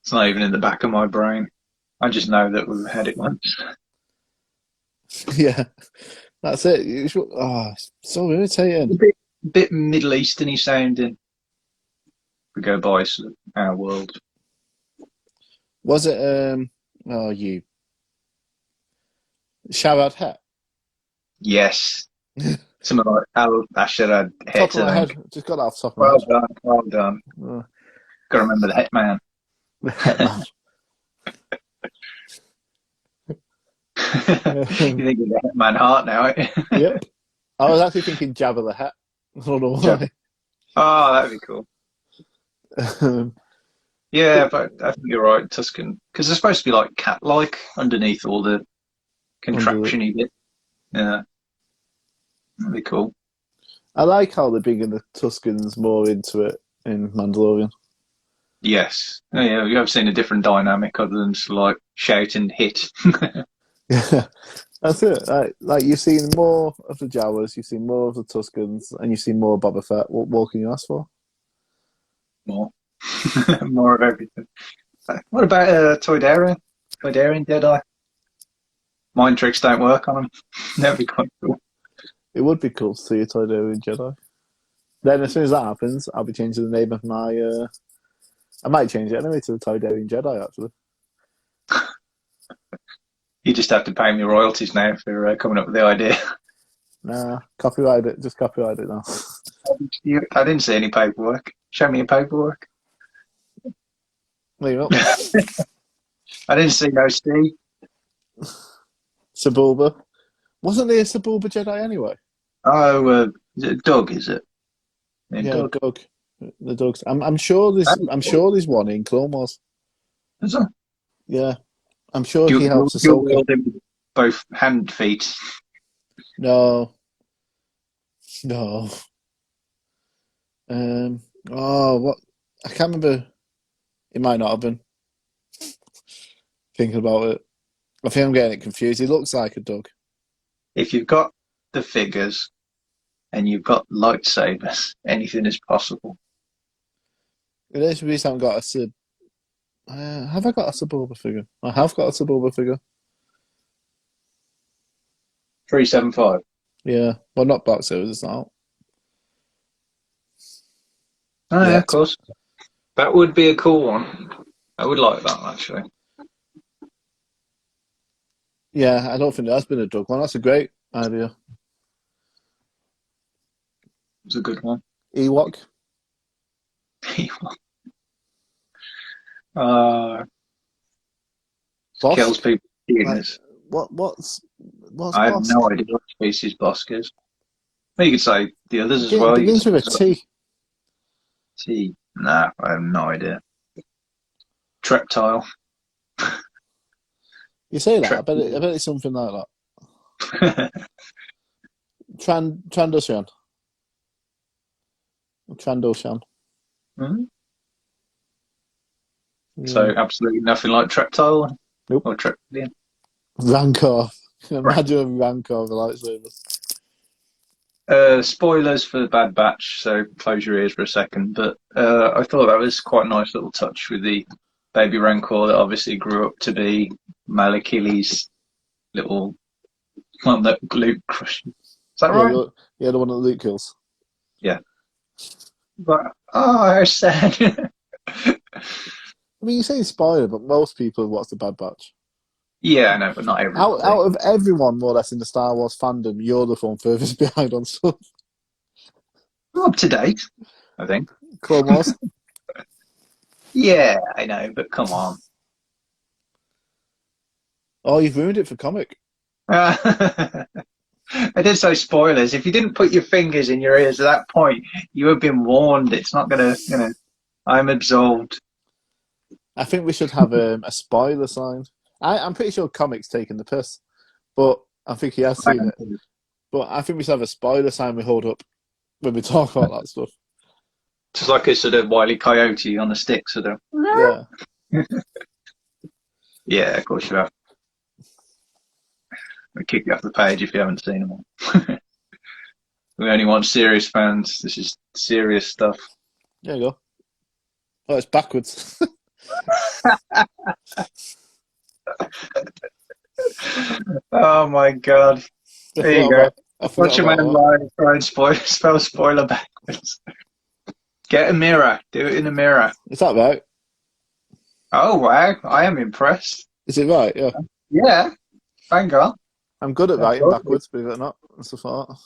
It's not even in the back of my brain. I just know that we've had it once. Yeah, that's it. It's so irritating. Bit Middle Eastern-y sounding. We go by our world. Was it you Sharad Het? Yes. Something like Al Asherad Het. Top of my head, just got that off the top of my Well head. done, well done. Got to remember the Hetman. Hetman. You think of the Hetman heart now, eh? Yep. I was actually thinking Jabba the Hutt. I don't know why. Oh, that'd be cool. Yeah, but I think you're right, Tuscan, because they're supposed to be like cat-like underneath all the contraption-y bit. Yeah, that'd be cool. I like how they're bringing the Tuscans more into it in Mandalorian. Yes. Oh, yeah, you have seen a different dynamic other than just like shout and hit. Yeah, that's it. Like you've seen more of the Jawas, you've seen more of the Tuscans, and you've seen more of Boba Fett. What can you ask for? More. More of everything. What about Toydarian? Toydarian Jedi? Mind tricks don't work on them. That'd be quite cool. It would be cool to see a Toydarian Jedi. Then as soon as that happens, I'll be changing the name of my... I might change it anyway to the Toydarian Jedi, actually. You just have to pay me royalties now for coming up with the idea. Nah, copyright it. Just copyright it now. I didn't see any paperwork. Show me your paperwork. Leave it up. I didn't see no C. Sebulba. Wasn't there a Sebulba Jedi anyway? Oh, is it Doug, is it? Yeah, Doug. The Dougs. I'm sure there's one in Clone Wars. Is there? Yeah. I'm sure he helps Ahsoka. Wield him with both hand feet. No. What? I can't remember. It might not have been. Thinking about it. I think I'm getting it confused. He looks like a Doug. If you've got the figures and you've got lightsabers, anything is possible. It is. We haven't got a have I got a Sebulba figure? I have got a Sebulba figure. 375. Yeah. Well, not box series, it's not. Oh, yeah, of course. That would be a cool one. I would like that, actually. Yeah, I don't think there has been a Doug one. That's a great idea. It's a good one. Ewok. Kills people. What's I have no idea what species Bosk is. Well, you could say the others as well. It begins with a T. T. Nah, I have no idea. Treptile. You say that, I bet it's something like that. Trandoshan. So Yeah. absolutely nothing like Treptile Nope. or Treptilian. Rancor. Imagine a Rancor with a lightsaber. Spoilers for the Bad Batch, so close your ears for a second. But I thought that was quite a nice little touch with the baby Rancor that obviously grew up to be Malakili's little one that Luke crushed. Is that Yeah, right? the one that Luke kills. Yeah. But how sad. I mean, you say spoiler, but most people watch the Bad Batch. Yeah, I know, but not everybody. Out of everyone, more or less, in the Star Wars fandom, you're the one furthest behind on stuff. We're up to date, I think. Clone Wars. Yeah, I know, but come on. Oh, you've ruined it for comic. I did say spoilers. If you didn't put your fingers in your ears at that point, you have been warned. It's not going to. I'm absolved. I think we should have a spoiler sign. I'm pretty sure comic's taking the piss, but I think he has seen it. But I think we should have a spoiler sign we hold up when we talk about that stuff. Just like a sort of Wile E. Coyote on the stick, sort of. Yeah. Yeah, of course you have. I'll kick you off the page if you haven't seen them all. We only want serious fans. This is serious stuff. There you go. Oh, it's backwards. Oh my god. There you go. Watch a man live try and spell spoiler backwards. Get a mirror. Do it in a mirror. Is that right? Oh wow. I am impressed. Is it right? Yeah. Yeah. Thank God. I'm good at writing backwards, believe it or not. That's a thought.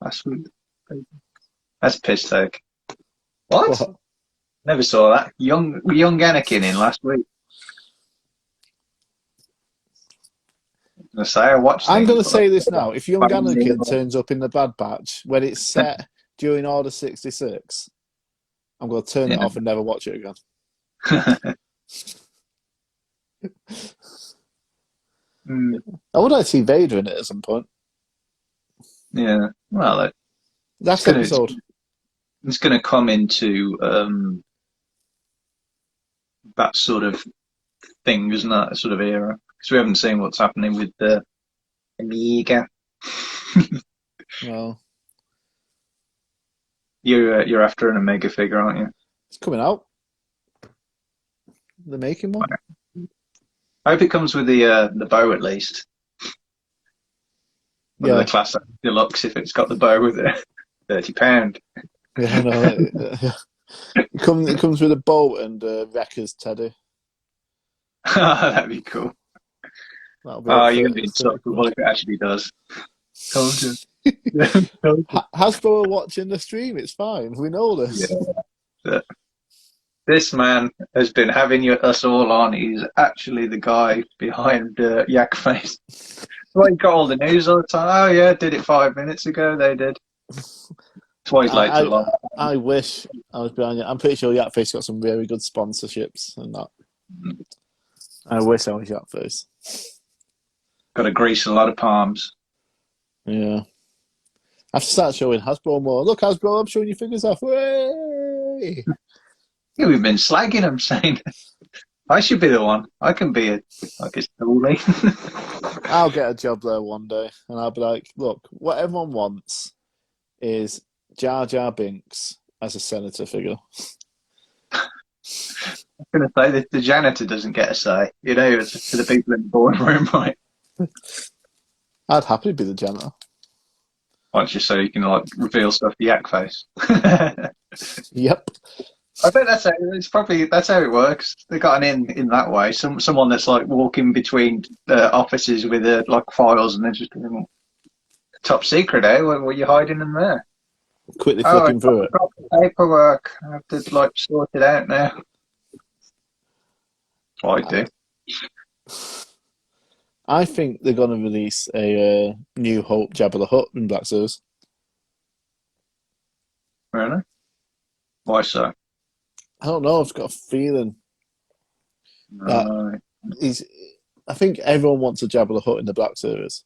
That's piss take. What? Never saw that. Young Anakin in last week. I'm going to say this now. If young Anakin turns up in the Bad Batch when it's set during Order 66, I'm going to turn it off and never watch it again. I would like to see Vader in it at some point. Yeah. Well, that's episode. It's going to come into that sort of thing, isn't that? That sort of era. Because we haven't seen what's happening with the Amiga. Well, you're after an Omega figure, aren't you? It's coming out. They're making one. I hope it comes with the bow at least. Yeah. The classic deluxe if it's got the bow with it. £30. Yeah, I know. It comes with a bow and Wrecker's teddy. That'd be cool. You're going to be insufferable if it actually does. Hasbro are watching the stream. It's fine. We know this. Yeah. This man has been having us all on. He's actually the guy behind Yak Face. Well, he got all the news all the time. Oh, yeah, did it 5 minutes ago. They did. Twice late to laugh. I wish I was behind it. I'm pretty sure Yak Face got some really good sponsorships and that. I wish I was Yak Face. Got to grease a lot of palms. Yeah. I have to start showing Hasbro more. Look, Hasbro, I'm showing you figures off. Way! Yeah, we've been slagging him, saying I should be the one. I can be a stoolie. I'll get a job there one day, and I'll be like, look, what everyone wants is Jar Jar Binks as a senator figure. I'm going to say that the janitor doesn't get a say. You know, it's to the people in the boardroom, right? I'd happily be the janitor. Once you so you can reveal stuff to Yak Face. Yep. I think that's how it works. They got an in that way. Someone that's walking between offices with files, and they're just top secret. What are you hiding in there? Quickly flipping through it. Paperwork. I have to sort it out now. That's what I do. I think they're going to release a New Hope Jabba the Hutt in Black Series. Really? Why so? I don't know. I've got a feeling that I think everyone wants a Jabba the Hutt in the Black Series.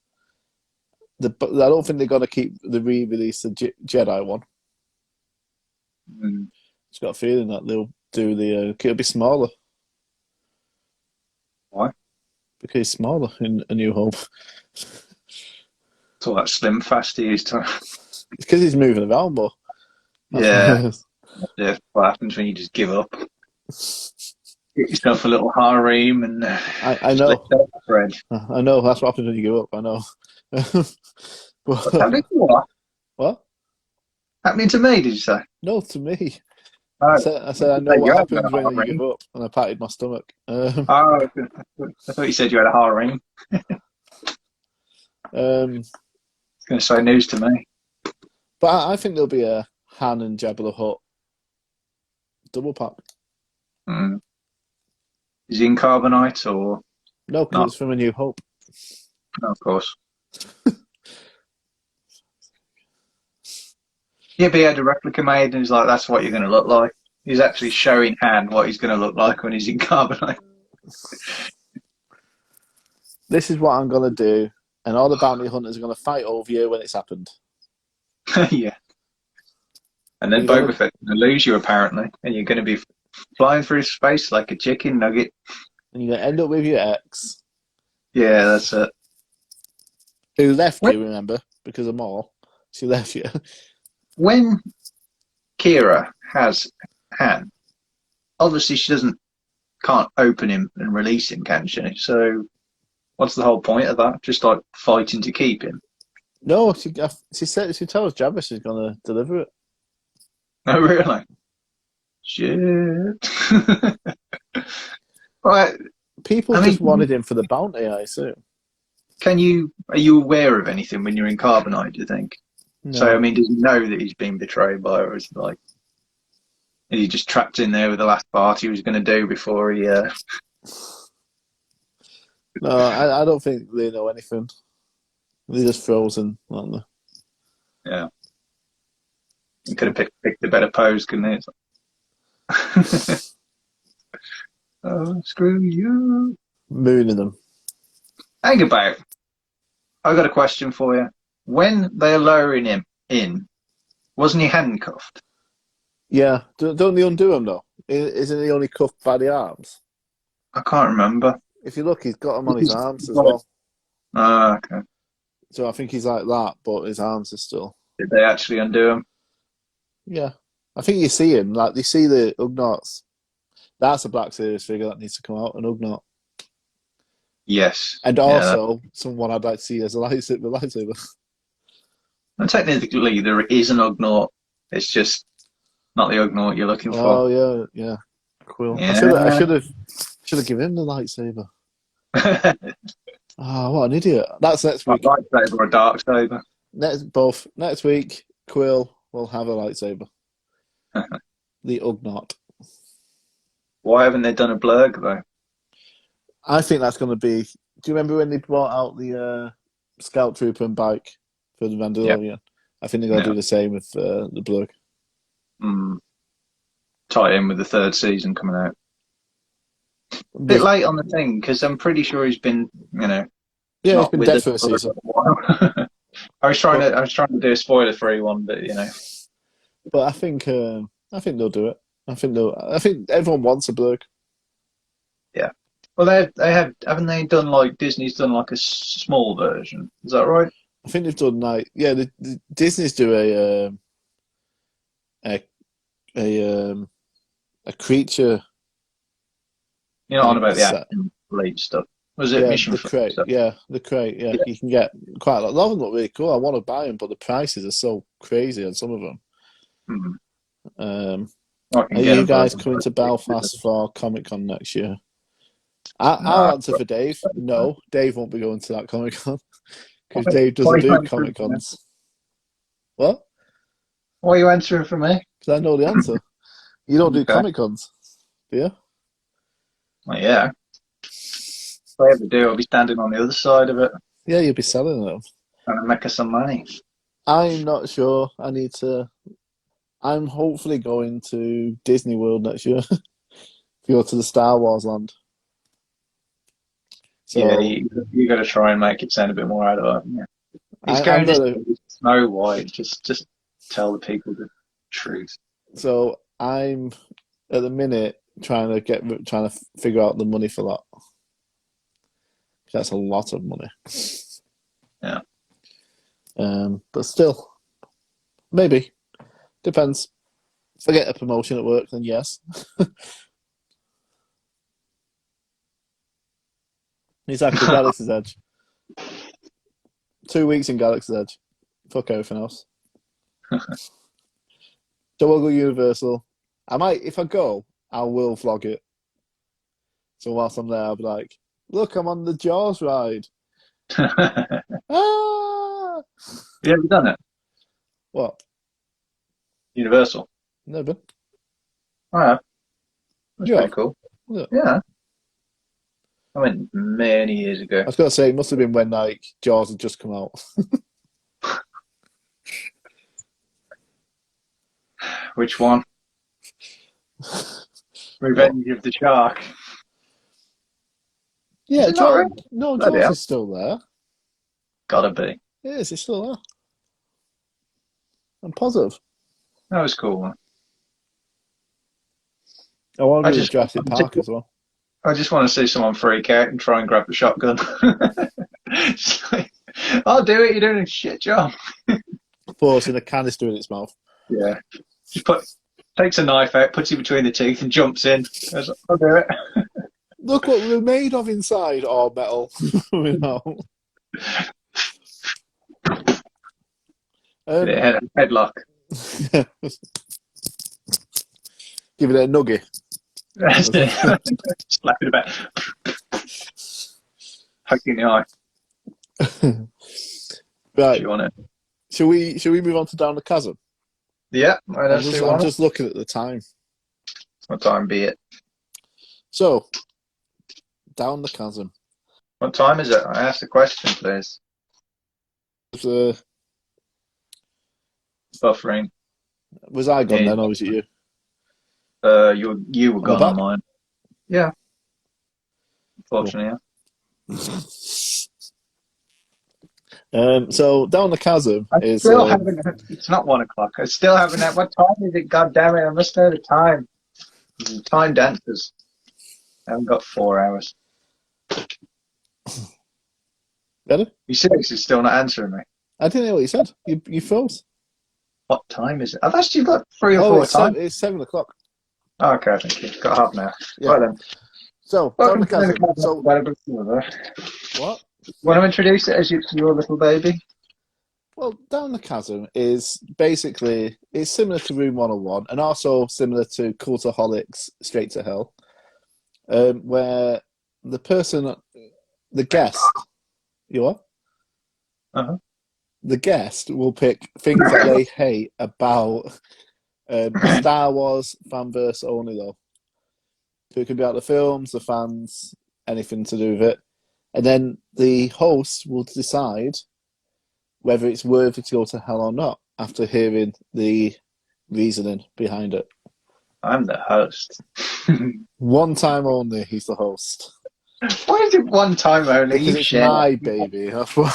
I don't think they're going to keep the re-release the Jedi one. Just got a feeling that do the. It'll be smaller Why? because he's smaller in A New Hope. It's all that slim fast he used to. It's because he's moving around more. That's Yeah. why. Yeah. What happens when you just give up? Get yourself a little harem and I know. bread. I know. That's what happens when you give up. I know. What's happening to what? What? Happening to me? Did you say? No, to me. Oh, I said I know you what have got happens a when you harem. give up, and I patted my stomach. Oh, I thought you said you had a harem. It's going to say news to me. But I think there'll be a Han and Jabba the Hutt double pack. Mm. Is he in carbonite or No, because not? it's from A New Hope. No, of course. Yeah, but he had a replica made, and he's like, "That's what you're going to look like." He's actually showing Han what he's going to look like when he's in carbonite. This is what I'm gonna do, and all the bounty hunters are gonna fight over you when it's happened. Yeah. And then You're gonna, Boba Fett's going to lose you, apparently, and you're going to be flying through space like a chicken nugget. and you're gonna end up with your ex, Yeah, that's it. who left When, you. Remember, because of Maul, she left you. when Kira has Han, obviously she can't open him and release him, can she? So what's the whole point of that? Just like fighting to keep him? No, she said she tells Jabba she's gonna deliver it. Oh, really? Shit. Right. People I just mean, wanted him for the bounty, I assume. are you aware of anything when you're in Carbonite, do you think? So, I No, mean, does he know that he's been betrayed by her? Or is it like, is he just trapped in there with the last part he was going to do before he, no, I don't think they know anything. They're just frozen, aren't they? yeah, he could have picked a better pose, couldn't he? Oh, screw you. Mooning them. Hang about. I've got a question for you. When they're lowering him in, wasn't he handcuffed? Yeah, don't they undo him though? Isn't he only cuffed by the arms? I can't remember. If you look, he's got them on his arms as well. Ah, okay. So I think he's like that, but his arms are still. Did they actually undo him? Yeah, I think you see him. Like you see the Ugnaughts. That's a Black Series figure that needs to come out, an Ugnaught. Yes. And Yeah. also someone I'd like to see as a lightsaber. And technically, there is an Ugnaught. It's just not the Ugnaught you're looking for. Oh yeah. Cool. I Yeah. should have given him the lightsaber. Oh, what an idiot! That's next week. Lightsaber or dark saber. Next week. Quill will have a lightsaber. The Ugnaught. Why haven't they done a blurg though? I think that's going to be. Do you remember when they brought out the Scout Trooper and bike for the Mandalorian? Yeah. I think they're going to Yeah. do the same with the Blurg. Tie in with the third season coming out. A bit late on the thing because I'm pretty sure he's been, yeah, he's been dead for a season. I was trying to do a spoiler-free one, but But I think they'll do it. I think everyone wants a Blurg. Yeah. Well, haven't they done like Disney's done like a small version? Is that right? I think they've done like the Disney's do a creature. You're not on about the Action Fleet stuff. Was it Mission the Fleet crate? stuff? Yeah, the crate. Yeah, you can get quite a lot. A lot of them look really cool. I want to buy them, but the prices are so crazy on some of them. Are you guys coming to Belfast for Comic Con next year? I'll answer for Dave. No, Dave won't be going to that Comic Con because Dave doesn't do Comic Cons. What? Why are you answering for me? Because I know the answer. You don't do Comic Cons, do you? Well, yeah. If I ever do, I'll be standing on the other side of it. Yeah, you'll be selling them. Trying to make us some money. I'm not sure. I'm hopefully going to Disney World next year. To go to the Star Wars land. So, yeah, you got to try and make it sound a bit more adult. Yeah. He's going to Snow White. Just tell the people the truth. So I'm at the minute trying to figure out the money for that. That's a lot of money. Yeah. But still, maybe. Depends. If I get a promotion at work, then yes. Exactly, Galaxy's Edge. 2 weeks in Galaxy's Edge. Fuck everything else. Don't want to go Universal. I might, if I go, I will vlog it. So whilst I'm there, I'll be like, look, I'm on the Jaws ride. Ah! You ever done it? What? Universal. Never. Oh, yeah. That's Yeah. pretty cool. Yeah. I went many years ago. I was going to say, it must have been when like Jaws had just come out. Which one? Revenge of the Shark. Yeah, Is it not Jaws, really? no, Bloody Jaws hell. is still there. Gotta be. It is, it's still there. I'm positive. That was cool, man. I want I to do just, Jurassic Park as well. I just want to see someone freak out and try and grab the shotgun. Just like, I'll do it. You're doing a shit job. Forcing a canister in its mouth. Yeah. Takes a knife out, puts it between the teeth, and jumps in. I'll do it. Look what we're made of inside. Oh, metal. You know. Headlock. Give it a nugget. That's it. Slap it about. Poke in the eye. Right. You want it? Shall we move on to Down the Chasm? Yeah. Right, I'm just looking at the time. What time be it? So, Down the Chasm. What time is it? I asked the question, please. Buffering. Was I gone Yeah. then, or was it you? You were gone back? on mine. Yeah. Unfortunately, yeah. So Down the Chasm is. Still haven't. It's not 1 o'clock. I still haven't. What time is it? God damn it! I must know the time. Time dancers. I haven't got 4 hours. Ready? You seriously still not answering me? I didn't hear what you said. You froze. What time is it? I've actually got 3 or 4 it's times. it's 7 o'clock. Oh, okay, thank you. Got half an hour. Yeah. Right then. So Down the Chasm. So what? Want to introduce it as your little baby? Well, Down the Chasm is basically, it's similar to Room 101 and also similar to Cultaholics Straight to Hell, where the guest, you what? Uh-huh. The guest will pick things that they hate about Star Wars fanverse only, though. So it can be about the films, the fans, anything to do with it. And then the host will decide whether it's worthy to go to hell or not after hearing the reasoning behind it. I'm the host. One time only, he's the host. Why is it one time only? Because it's my baby. That's why.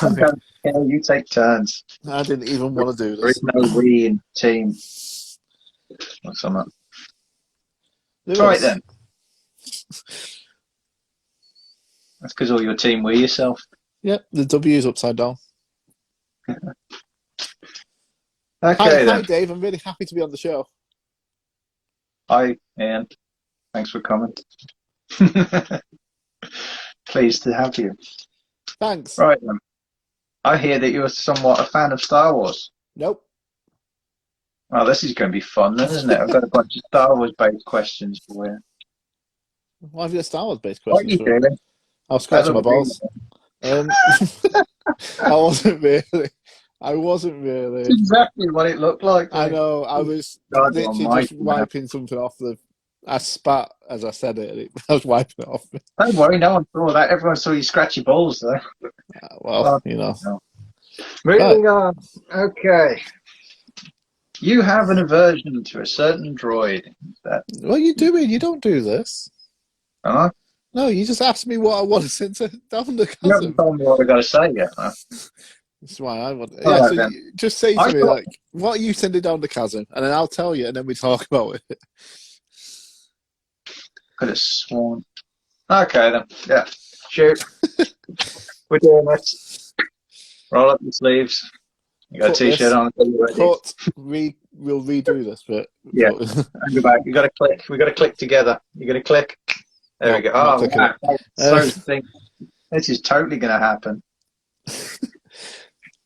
You take turns. I didn't even want to do There is this. no we in team. Or something. There All right is. then. That's because all your team we yourself. Yep, the W is upside down. Okay Hi, then. Dave. I'm really happy to be on the show. Hi, Iain. Thanks for coming. Pleased to have you. Thanks. Right then. I hear that you're somewhat a fan of Star Wars. Nope. Oh, this is going to be fun then, isn't it? I've got a bunch of Star Wars-based questions for you. Why have you got Star Wars-based What are questions you for? doing? I was scratching my balls. I wasn't really. That's exactly what it looked like. I know. I was God literally almighty, just wiping something off the. I spat as I said it. And I was wiping it off. Don't worry, no one saw that. Everyone saw you scratch your balls, though. Well, you know. No. Moving on. Okay. You have an aversion to a certain droid. What are you doing? You don't do this. Huh? No, you just asked me what I wanted to Down the You haven't Chasm. told me what I got to say yet, huh? That's why I want. All Yeah, right, so then. just say to I me thought- like, what are you sending Down the Chasm, and then I'll tell you, and then we talk about it. could have sworn. Okay then. Yeah. Shoot. We're doing this. Roll up the sleeves. You got a Cut t-shirt this. on. You're ready. Cut. We'll redo this bit. Yeah. And go back. You got to click. We got to click together. You got to click. There No, we go. I'm not Oh clicking wow. it. So this is totally going to happen.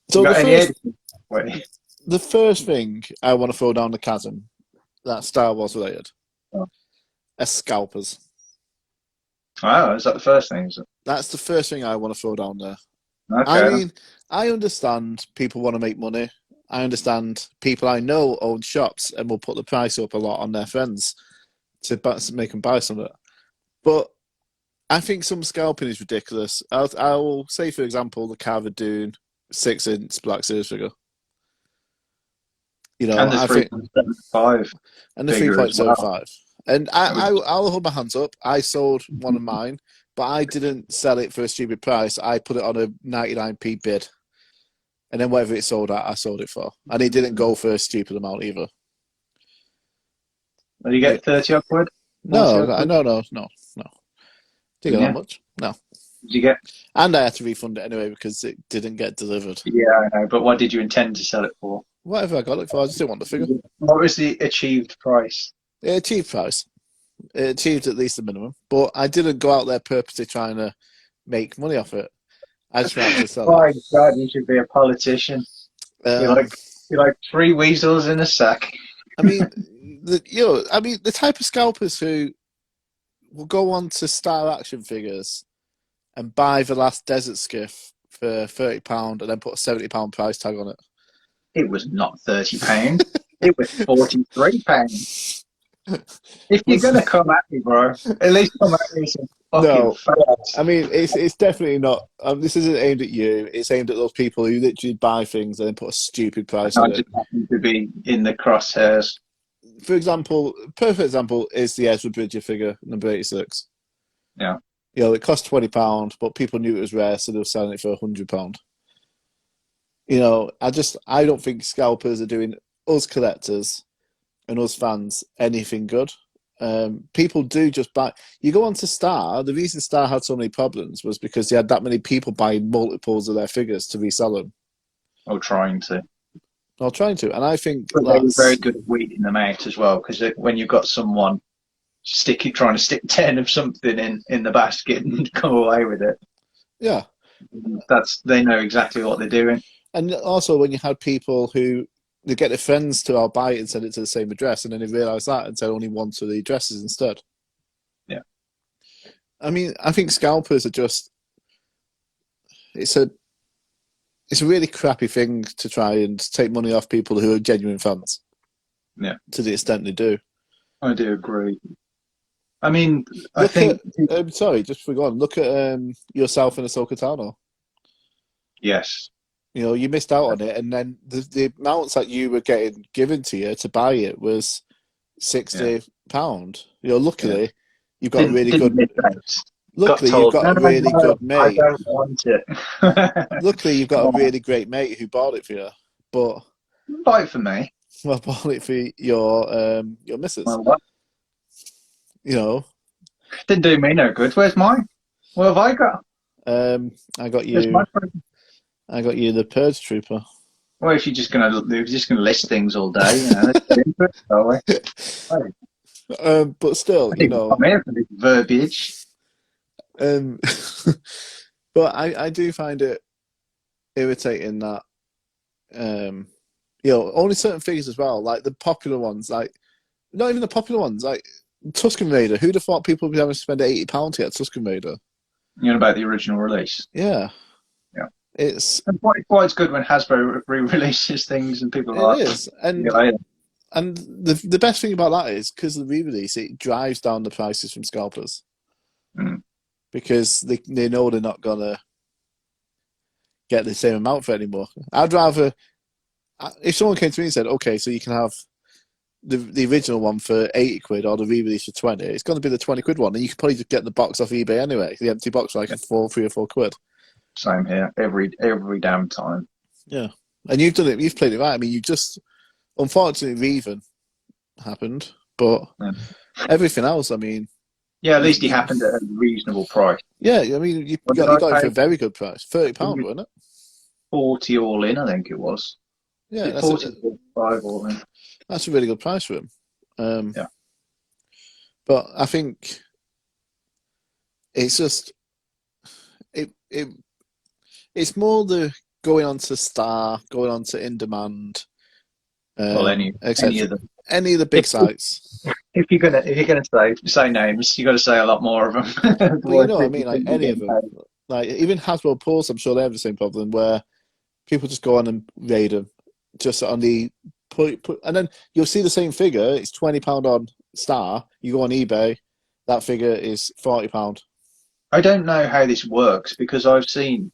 So got any editing? Wait. the first thing I want to throw down the chasm that's Star Wars related are scalpers. Oh, is that the first thing? Is it? That's the first thing I want to throw down there. Okay. I mean, I understand people want to make money. I understand people I know own shops and will put the price up a lot on their friends to make them buy something. But I think some scalping is ridiculous. I'll say, for example, the Cara Dune 6-inch Black Series figure. You know, and the 3.75. And the 3.75. Well. And I'll hold my hands up. I sold one of mine, but I didn't sell it for a stupid price. I put it on a 99p bid. And then whatever it sold at, I sold it for. And it didn't go for a stupid amount either. Did you get 30 odd quid? No. Didn't get that much. No. Did you get? And I had to refund it anyway because it didn't get delivered. Yeah, I know. But what did you intend to sell it for? Whatever I got it for, I just didn't want the figure. What was the achieved price? It achieved price. It achieved at least the minimum. But I didn't go out there purposely trying to make money off it. I just wanted to sell it. My God, you should be a politician. You're like three weasels in a sack. I mean, the type of scalpers who will go on to Star Action figures and buy the last Desert Skiff for £30 and then put a £70 price tag on it. It was not £30. It was £43. If you're gonna come at me, bro, at least come at me some fucking facts. I mean, it's definitely not. This isn't aimed at you. It's aimed at those people who literally buy things and then put a stupid price on it. I just happen to be in the crosshairs. For example, perfect example is the Ezra Bridger figure, number 86. Yeah. You know, it cost £20, but people knew it was rare, so they were selling it for £100. You know, I don't think scalpers are doing us collectors and us fans anything good. People do just buy. You go on to Star. The reason Star had so many problems was because they had that many people buying multiples of their figures to resell them. Or trying to. And I think but they're very good at weeding them out as well. Because when you've got someone trying to stick 10 of something in the basket and come away with it, yeah, they know exactly what they're doing. And also, when you had people who they get their friends to all buy it and send it to the same address, and then they realise that and sell only one to the addresses instead. Yeah. I mean, I think scalpers are just it's a really crappy thing to try and take money off people who are genuine fans. Yeah. To the extent they do. I do agree. I mean, sorry, just forgotten. Look at yourself in Ahsoka Tano. Yes. You know, you missed out on it, and then the amounts that you were getting given to you to buy it was £60. You know, luckily you've got a really good. Luckily, you've got a really good mate. I don't want it. Luckily, you've got a really great mate who bought it for you. But buy it for me. Well, bought it for your missus. Well, what? You know, didn't do me no good. Where's mine? What have I got? I got you. I got you the Purge Trooper. Well, if you're just gonna list things all day, you know, let's get into it, but still, you know, I'm here for this verbiage. But I do find it irritating that, you know, only certain figures as well, like the popular ones, like not even the popular ones, like Tusken Raider. Who'd have thought people would be having to spend £80 to get Tusken Raider? You know about the original release? Yeah. Yeah. It's quite good when Hasbro re-releases things and people are like, it is. And the best thing about that is because of the re-release, it drives down the prices from scalpers. Because they know they're not gonna get the same amount for it anymore. I'd rather, if someone came to me and said, okay, so you can have the original one for 80 quid or the re-release for 20, it's going to be the 20 quid one, and you could probably just get the box off eBay anyway, the empty box for like 3 or 4 quid. Same here, every damn time. Yeah, and you've done it. You've played it right. I mean, you just unfortunately Reven happened, but everything else, I mean, Yeah, at least he happened at a reasonable price. Yeah, I mean, What did you I got him for pay? a very good price. It £30, was wasn't it? 40 all in, I think it was. Yeah, Is it 40 or 45 all in? that's a really good price for him. Um, Yeah. but I think it's just it it's more the going on to Star, going on to In Demand, Well, any etc. of them. Any of the big If, sites. if you're gonna say names, you got to say a lot more of them. But you Otherwise, know what I people mean? Like think you're any of getting them. paid. Like even Hasbro Pulse, I'm sure they have the same problem where people just go on and raid them just on the put and then you'll see the same figure. It's £20 on Star. You go on eBay, that figure is £40. I don't know how this works because I've seen,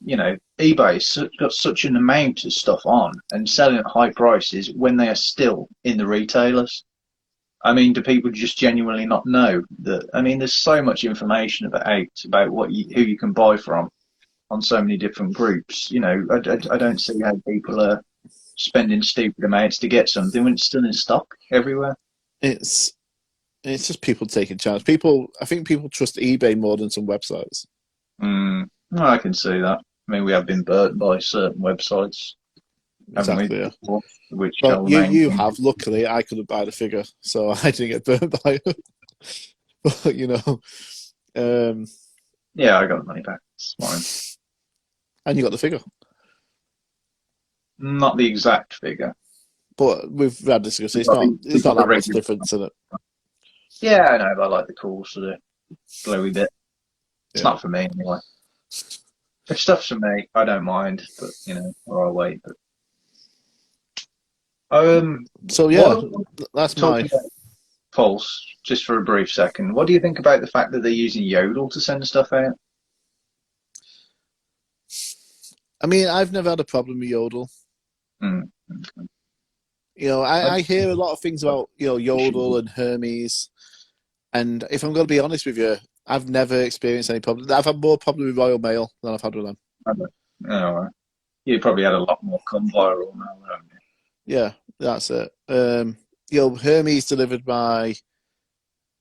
eBay's got such an amount of stuff on and selling at high prices when they are still in the retailers. I mean, do people just genuinely not know that? I mean, there's so much information about who you can buy from on so many different groups. I don't see how people are spending stupid amounts to get something when it's still in stock everywhere. It's it's just people taking chance. I think people trust eBay more than some websites. Well, I can see that. I mean, we have been burnt by certain websites, haven't we, Exactly. Yeah. before, which Well, shall remain. you have. Luckily, I couldn't buy the figure, so I didn't get burnt by it. But um, Yeah, I got the money back. It's fine. and you got the figure. Not the exact figure. But we've had this discussion. We It's not got the that much regular. difference in it. Yeah, I know. I like the cool sort of glowy bit. It's Yeah. not for me anyway. If stuff's for me, I don't mind. But or I'll wait. But So yeah, what that's my. talking about Pulse just for a brief second? What do you think about the fact that they're using Yodel to send stuff out? I mean, I've never had a problem with Yodel. Mm. I hear a lot of things about Yodel and Hermes, and if I'm going to be honest with you, I've never experienced any problem. I've had more problem with Royal Mail than I've had with them. Oh, you probably had a lot more come viral now, haven't you? Yeah, that's it. Hermes delivered by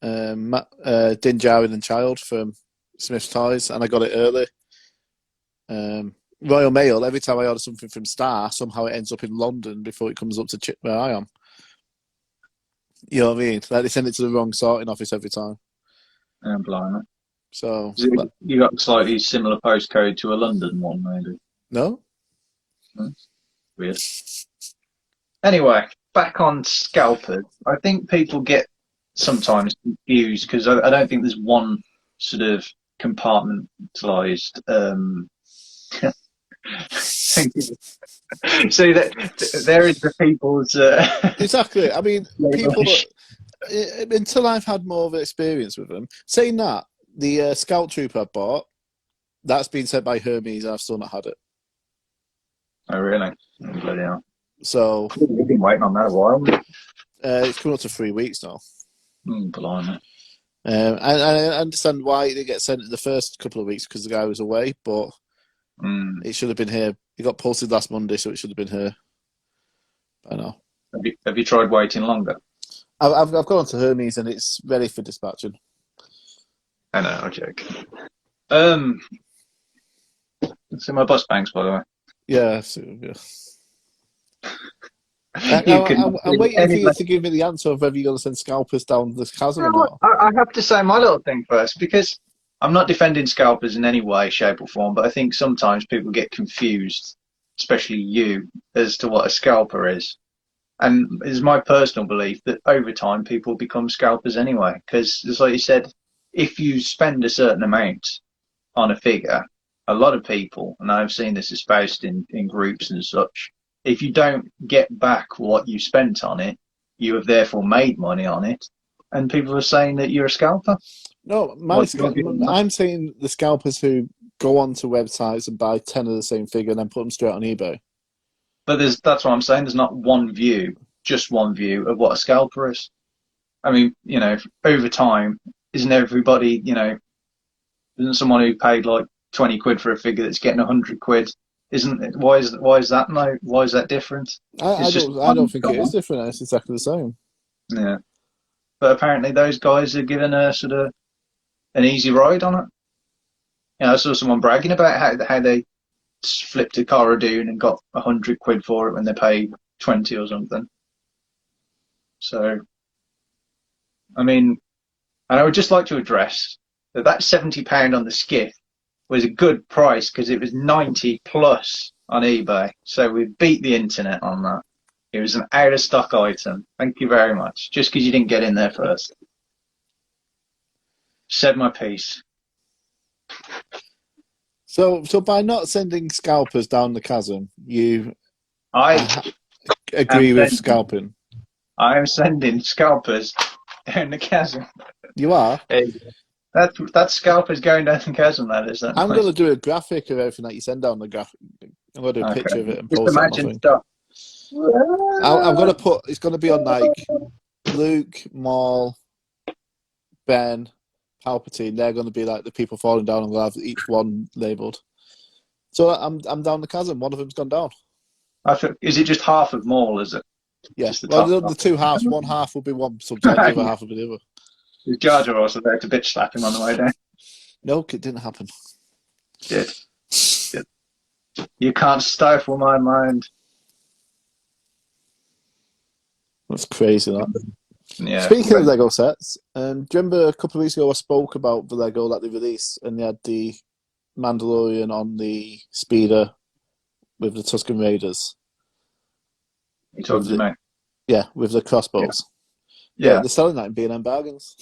Din Djarin and Child from Smith's Toys, and I got it early. Royal Mail, every time I order something from Star, somehow it ends up in London before it comes up to where I am. You know what I mean? Like they send it to the wrong sorting office every time. Blimey. So, You got a slightly similar postcode to a London one, maybe. no? Weird. Anyway, back on scalpers. I think people get sometimes confused because I don't think there's one sort of compartmentalized so that there is the people's Exactly. I mean, people that, until I've had more of an experience with them, saying that, the Scout Troop I bought, that's been sent by Hermes, and I've still not had it. Oh really? Oh, bloody hell. So We've been waiting on that a while. it's coming up to 3 weeks now. Blimey. I understand why it didn't get sent in the first couple of weeks because the guy was away, but it should have been here. It got posted last Monday, so it should have been here by now. Have you tried waiting longer? I've gone on to Hermes, and it's ready for dispatching. I know, I'm joking. So my bus banks, by the way. Yeah. I'm waiting for you to give me the answer of whether you're going to send scalpers down this chasm or not. I have to say my little thing first because I'm not defending scalpers in any way, shape, or form, but I think sometimes people get confused, especially you, as to what a scalper is. And it's my personal belief that over time people become scalpers anyway. Because, just like you said, if you spend a certain amount on a figure, a lot of people, and I've seen this espoused in groups and such, if you don't get back what you spent on it, you have therefore made money on it, and people are saying that you're a scalper. No, I'm saying the scalpers who go onto websites and buy 10 of the same figure and then put them straight on eBay. But that's what I'm saying. There's not one view, just one view of what a scalper is. I mean, over time, isn't everybody, isn't someone who paid like 20 quid for a figure that's getting 100 quid? Isn't it? Why is that no? Why is that different? I don't think it is different. It's exactly the same. Yeah. But apparently those guys are given a sort of an easy ride on it. You know, I saw someone bragging about how they flipped a Cara Dune and got £100 for it when they paid 20 or something. So, I mean, and I would just like to address that £70 on the skiff was a good price because it was 90 plus on eBay. So we beat the internet on that. It was an out of stock item. Thank you very much. Just because you didn't get in there first. Said my piece. So by not sending scalpers down the chasm, you I agree with scalping? I am sending scalpers down the chasm. You are? That scalper's going down the chasm, that is. I'm going to do a graphic of everything that you send down the graphic. I'm going to do a picture of it and just post it on my imagine thing. stuff. I'm going to put, it's going to be on like Luke, Maul, Ben, Palpatine. They're going to be like the people falling down, and we'll have each one labelled. So I'm down the chasm. One of them's gone down. Is it just half of Maul, is it? Yeah. Well, the two halves. One half will be one subject, the other half will be the other. Is Jar Jar also there to bitch slap him on the way down? No, it didn't happen. Did. You can't stifle my mind. That's crazy, that. Yeah. Speaking of Lego sets, do you remember a couple of weeks ago I spoke about the Lego that they released, and they had the Mandalorian on the speeder with the Tusken Raiders? You talking to me? Yeah, with the crossbows. Yeah, they're selling that in B&M bargains.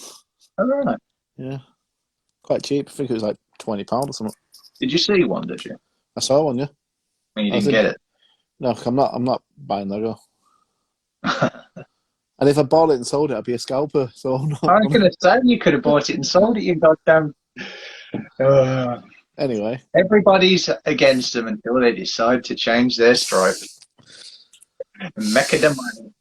Oh, really? Yeah. Quite cheap. I think it was like £20 or something. Did you see one, did you? I saw one, yeah. And you didn't get it? No, I'm not buying Lego. And if I bought it and sold it, I'd be a scalper. So no, I was going to say, you could have bought it and sold it, you goddamn... Anyway. Everybody's against them until they decide to change their stripe. Mecca the money.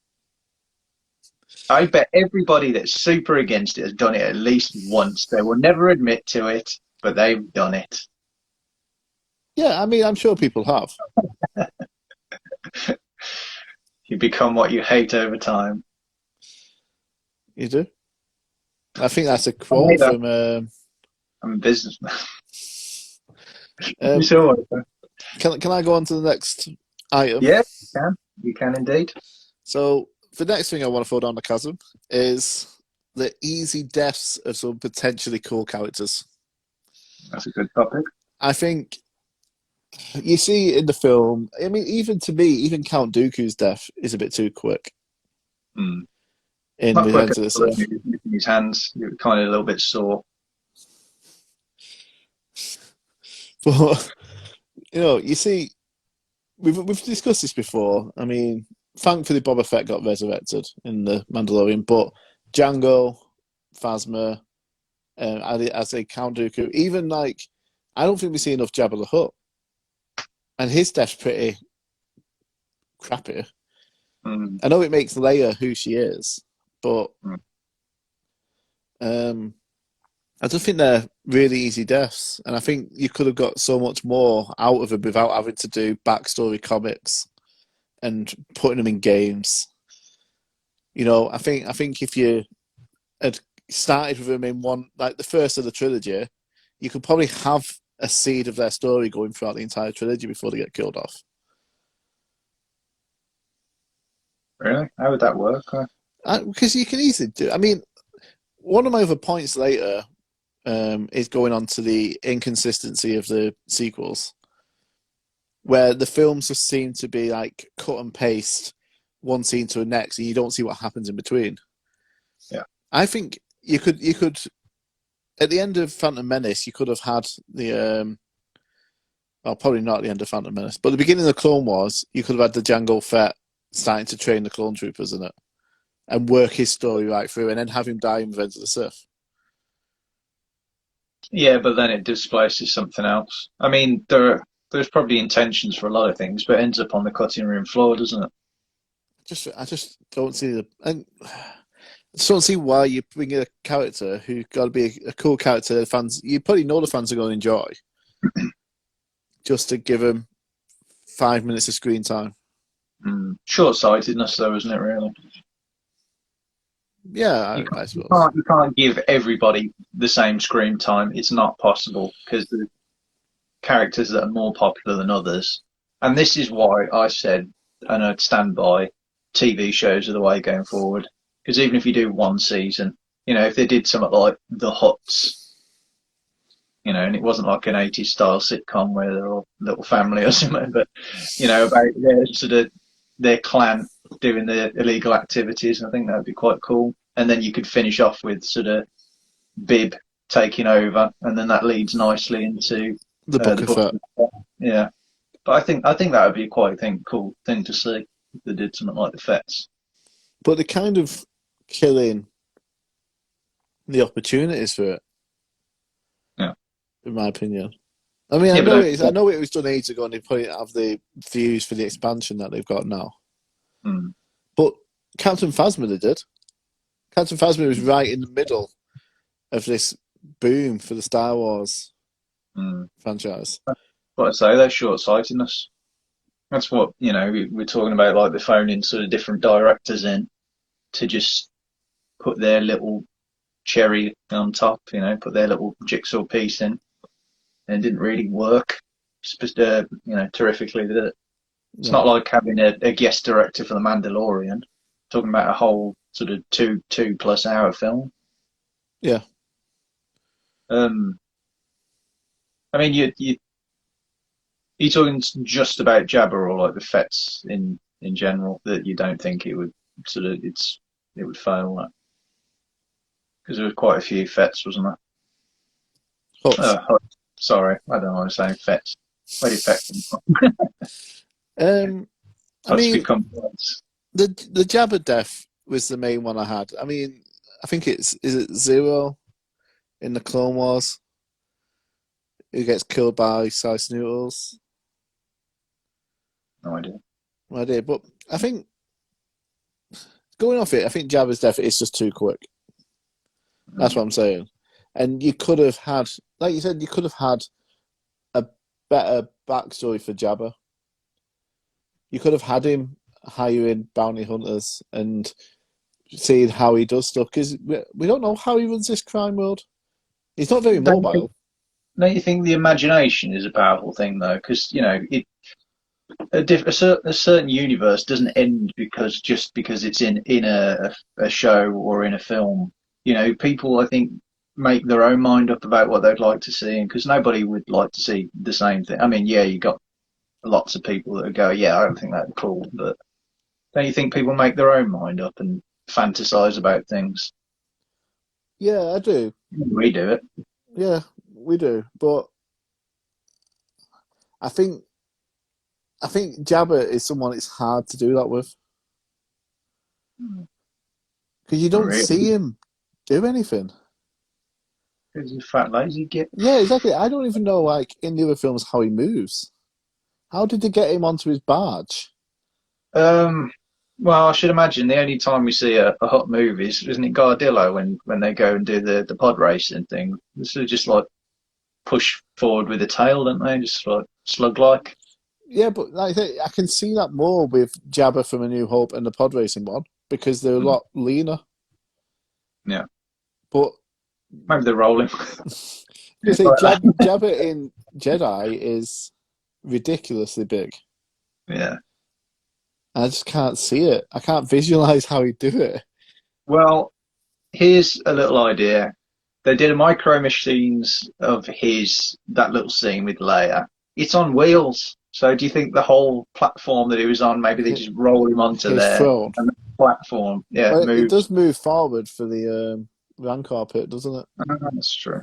I bet everybody that's super against it has done it at least once. They will never admit to it, but they've done it. Yeah, I mean, I'm sure people have. You become what you hate over time. You do? I think that's a quote from... I'm a businessman. Can I go on to the next item? Yeah, you can. You can indeed. So the next thing I want to throw down the chasm is the easy deaths of some potentially cool characters. That's a good topic. I think you see in the film, I mean, even to me, even Count Dooku's death is a bit too quick. Mm. In Revenge of the Sith. His hands, you're kind of a little bit sore. But, you know, you see, we've discussed this before. I mean, thankfully Boba Fett got resurrected in The Mandalorian, but Jango, Phasma, as a Count Dooku, even like, I don't think we see enough Jabba the Hutt. And his death's pretty crappy. Mm. I know it makes Leia who she is, but I just think they're really easy deaths. And I think you could have got so much more out of them without having to do backstory comics and putting them in games. You know, I think if you had started with them in one, like the first of the trilogy, you could probably have a seed of their story going throughout the entire trilogy before they get killed off. Really? How would that work? Because you can easily do. I mean, one of my other points later is going on to the inconsistency of the sequels, where the films just seem to be like cut and paste one scene to the next, and you don't see what happens in between. Yeah, I think you could at the end of Phantom Menace, you could have had the well, probably not at the end of Phantom Menace, but at the beginning of the Clone Wars, you could have had the Jango Fett starting to train the clone troopers in it and work his story right through, and then have him die in Revenge of the Sith. Yeah, but then it displaces something else. I mean, there's probably intentions for a lot of things, but it ends up on the cutting room floor, doesn't it? I just don't see I just don't see why you bring in a character who's got to be a cool character that fans, you probably know the fans are going to enjoy, just to give them 5 minutes of screen time. Short-sightedness, though, isn't it, really? Yeah, You I can't, you suppose. can't you can't give everybody the same screen time. It's not possible because the characters that are more popular than others. And this is why I said, and I'd stand by, TV shows are the way going forward. Because even if you do one season, if they did something like The Huts, and it wasn't like an 80s style sitcom where they're all little family or something, but, about their sort of their clan doing their illegal activities, I think that would be quite cool. And then you could finish off with sort of Bib taking over, and then that leads nicely into The Book the of book. Fat. Yeah, but I think that would be quite cool thing to see if they did something like the Fets. But they're kind of killing the opportunities for it, Yeah, in my opinion. I mean, yeah, but I know it was done ages ago, and they probably have the views for the expansion that they've got now. mm, But Captain Phasma, they did. Captain Phasma was right in the middle of this boom for the Star Wars mm. franchise. What I say, they're short-sightedness. That's what we're talking about, like the phoning sort of different directors in to just put their little cherry on top, put their little jigsaw piece in, and it didn't really work, terrifically, did it? It's not No. like having a guest director for The Mandalorian, talking about a whole sort of two plus hour film. Yeah. Um, I mean, you talking just about Jabba or like the Fets in general that you don't think it would it would fail because there was quite a few Fets, wasn't there? Huts. Sorry, I don't know what I'm saying. Fets. Where did Fet come from? I Huts mean, become Fets. the Jabba death was the main one I had. I mean, I think is it Zero in the Clone Wars who gets killed by Sice Noodles? No idea. No idea, but I think going off it, I think Jabba's death is just too quick. That's what I'm saying. And you could have had, like you said, you could have had a better backstory for Jabba. You could have had him hiring bounty hunters and seeing how he does stuff because we don't know how he runs this crime world. He's not very mobile. Don't you think the imagination is a powerful thing though? Because a certain universe doesn't end just because it's in a show or in a film. People I think make their own mind up about what they'd like to see, because nobody would like to see the same thing. I mean, yeah, you got lots of people that would go, yeah, I don't think that's cool, but don't you think people make their own mind up and fantasize about things? Yeah, I do. We do it. Yeah, we do. But I think Jabba is someone it's hard to do that with because you don't Really? see him do anything. He's a fat lazy git. Yeah, exactly. I don't even know, like in the other films, how he moves. How did they get him onto his barge? Well, I should imagine the only time we see a hot movie isn't it Gardillo when they go and do the pod racing thing? This is just like push forward with the tail, don't they? Just like slug like. Yeah, but like I say, I can see that more with Jabba from A New Hope and the pod racing one because they're a lot leaner. Yeah. But Maybe they're rolling. you see, Jabba in Jedi is ridiculously big. Yeah. I just can't see it. I can't visualize how he'd do it. Well, here's a little idea. They did a micro machines of that little scene with Leia. It's on wheels. So do you think the whole platform that he was on, maybe they just roll him onto His there throne. and the platform, Well, it moves. does move forward for the Rancor pit, doesn't it? That's true.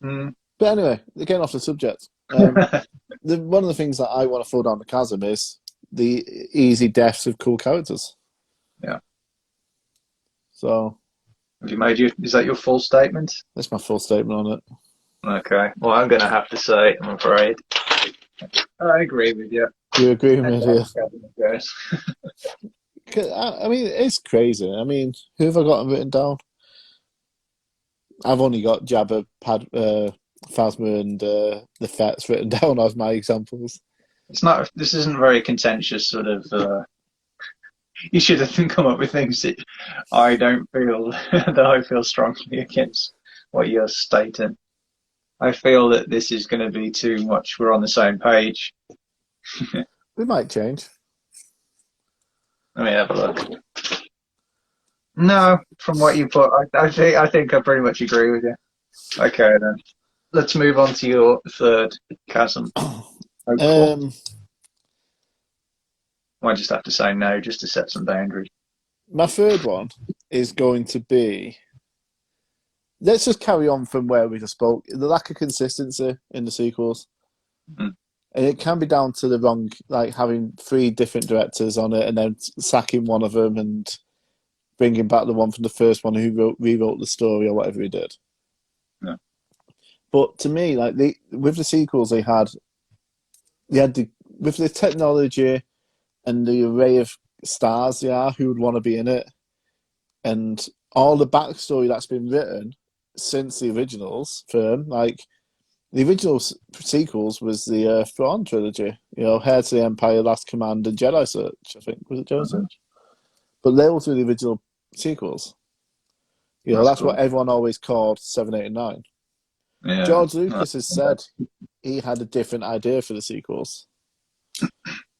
Mm. But anyway, getting off the subject. One of the things that I want to fall down the chasm is the easy deaths of cool characters. Yeah. So Have you is that your full statement? that's my full statement on it. Okay. Well, I'm going to have to say, I'm afraid. I agree with you. Do you agree with me, dear? Yes. I mean, it's crazy. I mean, who have I got written down? I've only got Jabba, Phasma, and the Fets written down as my examples. This isn't very contentious sort of You should have come up with things that I don't feel that I feel strongly against what you're stating. I feel that this is going to be too much. We're on the same page. We might change. Let me have a look. No, from what you put, I think I pretty much agree with you. Okay, then let's move on to your third chasm. Hopeful. Um, Might just have to say no just to set some boundaries. my third one is going to be. Let's just carry on from where we just spoke. The lack of consistency in the sequels. Mm. And it can be down to the wrong, like having three different directors on it and then sacking one of them and bringing back the one from the first one who rewrote the story or whatever he did. Yeah. But to me, like with the sequels, they had with the technology and the array of stars they are who would want to be in it, and all the backstory that's been written since the originals film, like the original sequels was the Thrawn trilogy, Heir to the Empire, Last Command, and Jedi Search. I think was it Jedi Search, but those were the original sequels. That's cool. what everyone always called 7, 8, and 9. Yeah. George Lucas has said he had a different idea for the sequels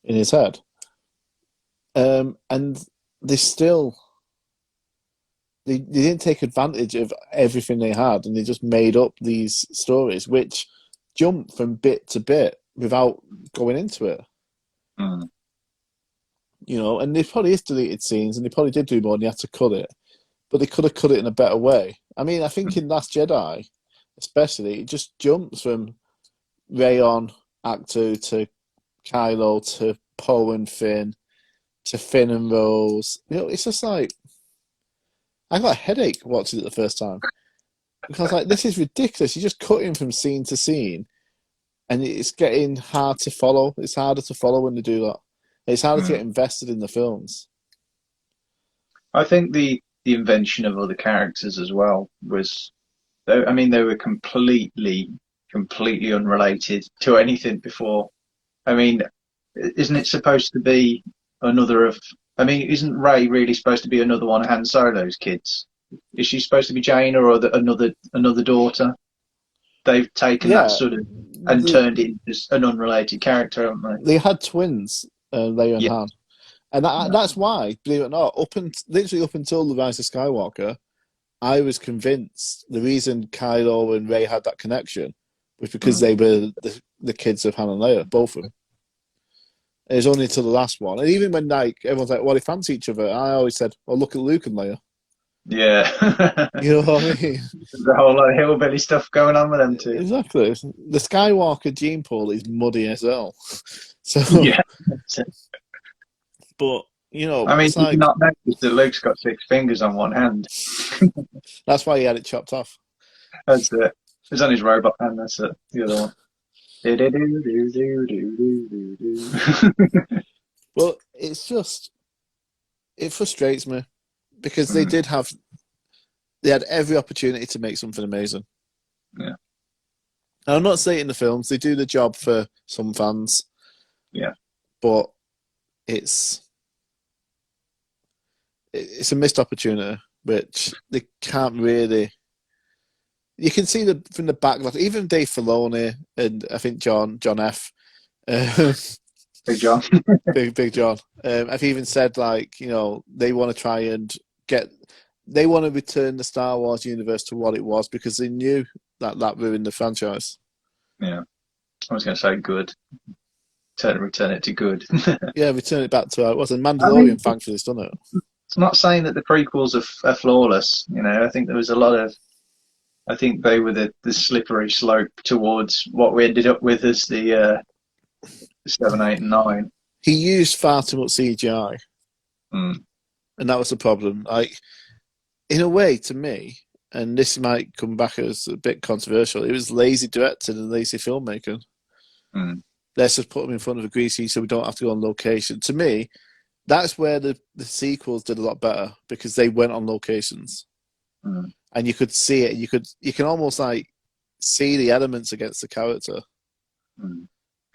in his head, and they still. They didn't take advantage of everything they had, and they just made up these stories, which jump from bit to bit without going into it. Mm. And there probably is deleted scenes, and they probably did do more, and they had to cut it, but they could have cut it in a better way. I mean, I think in Last Jedi, especially, it just jumps from Rey on Act 2 to Kylo to Poe and Finn to Finn and Rose. It's just like. I got a headache watching it the first time because this is ridiculous. You're just cutting from scene to scene, and it's getting hard to follow. It's harder to follow when they do that. It's harder to get invested in the films. I think the invention of other characters as well was, I mean, they were completely unrelated to anything before. I mean, isn't it supposed to be another of? I mean, isn't Rey really supposed to be another one of Han Solo's kids? Is she supposed to be Jaina or another daughter? They've taken that sort of and turned it into an unrelated character, haven't they? They had twins, Leia and Han, and that's why, believe it or not, literally up until the Rise of Skywalker, I was convinced the reason Kylo and Rey had that connection was because they were the kids of Han and Leia, both of them. It was only until the last one. And even when everyone's like, well, they fancy each other, I always said, well, look at Luke and Leia. Yeah. You know what I mean? There's a whole lot of hillbilly stuff going on with them too. Exactly. The Skywalker gene pool is muddy as hell. So, yeah. But, I mean, you not notice that Luke's got 6 fingers on one hand. That's why he had it chopped off. That's it. It's on his robot hand, that's it. The other one. Well, it frustrates me because they had every opportunity to make something amazing. Yeah. And I'm not saying the films, they do the job for some fans. Yeah. But it's a missed opportunity, which they can't really. You can see from the backlash, even Dave Filoni and I think John F. Big John. Big John. I've even said they want to try and they want to return the Star Wars universe to what it was because they knew that ruined the franchise. Yeah, I was going to say good. Return it to good. Yeah, return it back to how it was. And Mandalorian, thankfully, has done it. It's not saying that the prequels are flawless. I think there was a lot of. I think they were the slippery slope towards what we ended up with as the 7, 8, and 9. He used far too much CGI, and that was the problem. In a way, to me, and this might come back as a bit controversial, it was lazy directing and lazy filmmaking. Let's just put them in front of a greasy so we don't have to go on location. To me, that's where the sequels did a lot better because they went on locations. And you could see it. You can almost see the elements against the character.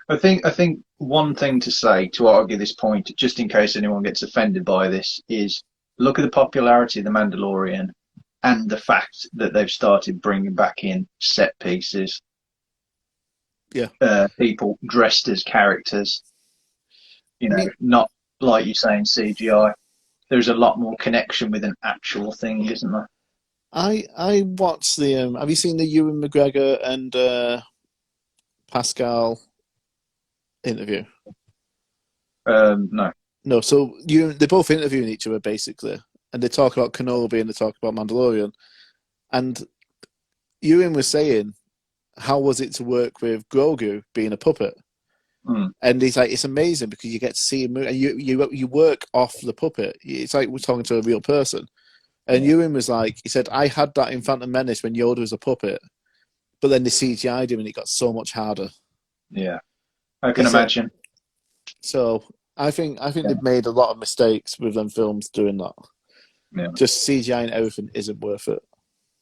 I think one thing to say to argue this point, just in case anyone gets offended by this, is look at the popularity of The Mandalorian and the fact that they've started bringing back in set pieces, Yeah. people dressed as characters, I mean, not like you're saying CGI. There's a lot more connection with an actual thing, isn't there? I watched the. Have you seen the Ewan McGregor and Pascal interview? No. No, so they're both interviewing each other basically, and they talk about Kenobi and they talk about Mandalorian, and Ewan was saying, how was it to work with Grogu being a puppet? Mm. And he's like, it's amazing because you get to see him move, and you work off the puppet. It's like we're talking to a real person. And Ewan was like, he said, I had that in Phantom Menace when Yoda was a puppet, but then they CGI'd him and it got so much harder. Yeah, I can imagine. So I think Yeah. they've made a lot of mistakes with them films doing that. Yeah. Just CGIing everything isn't worth it.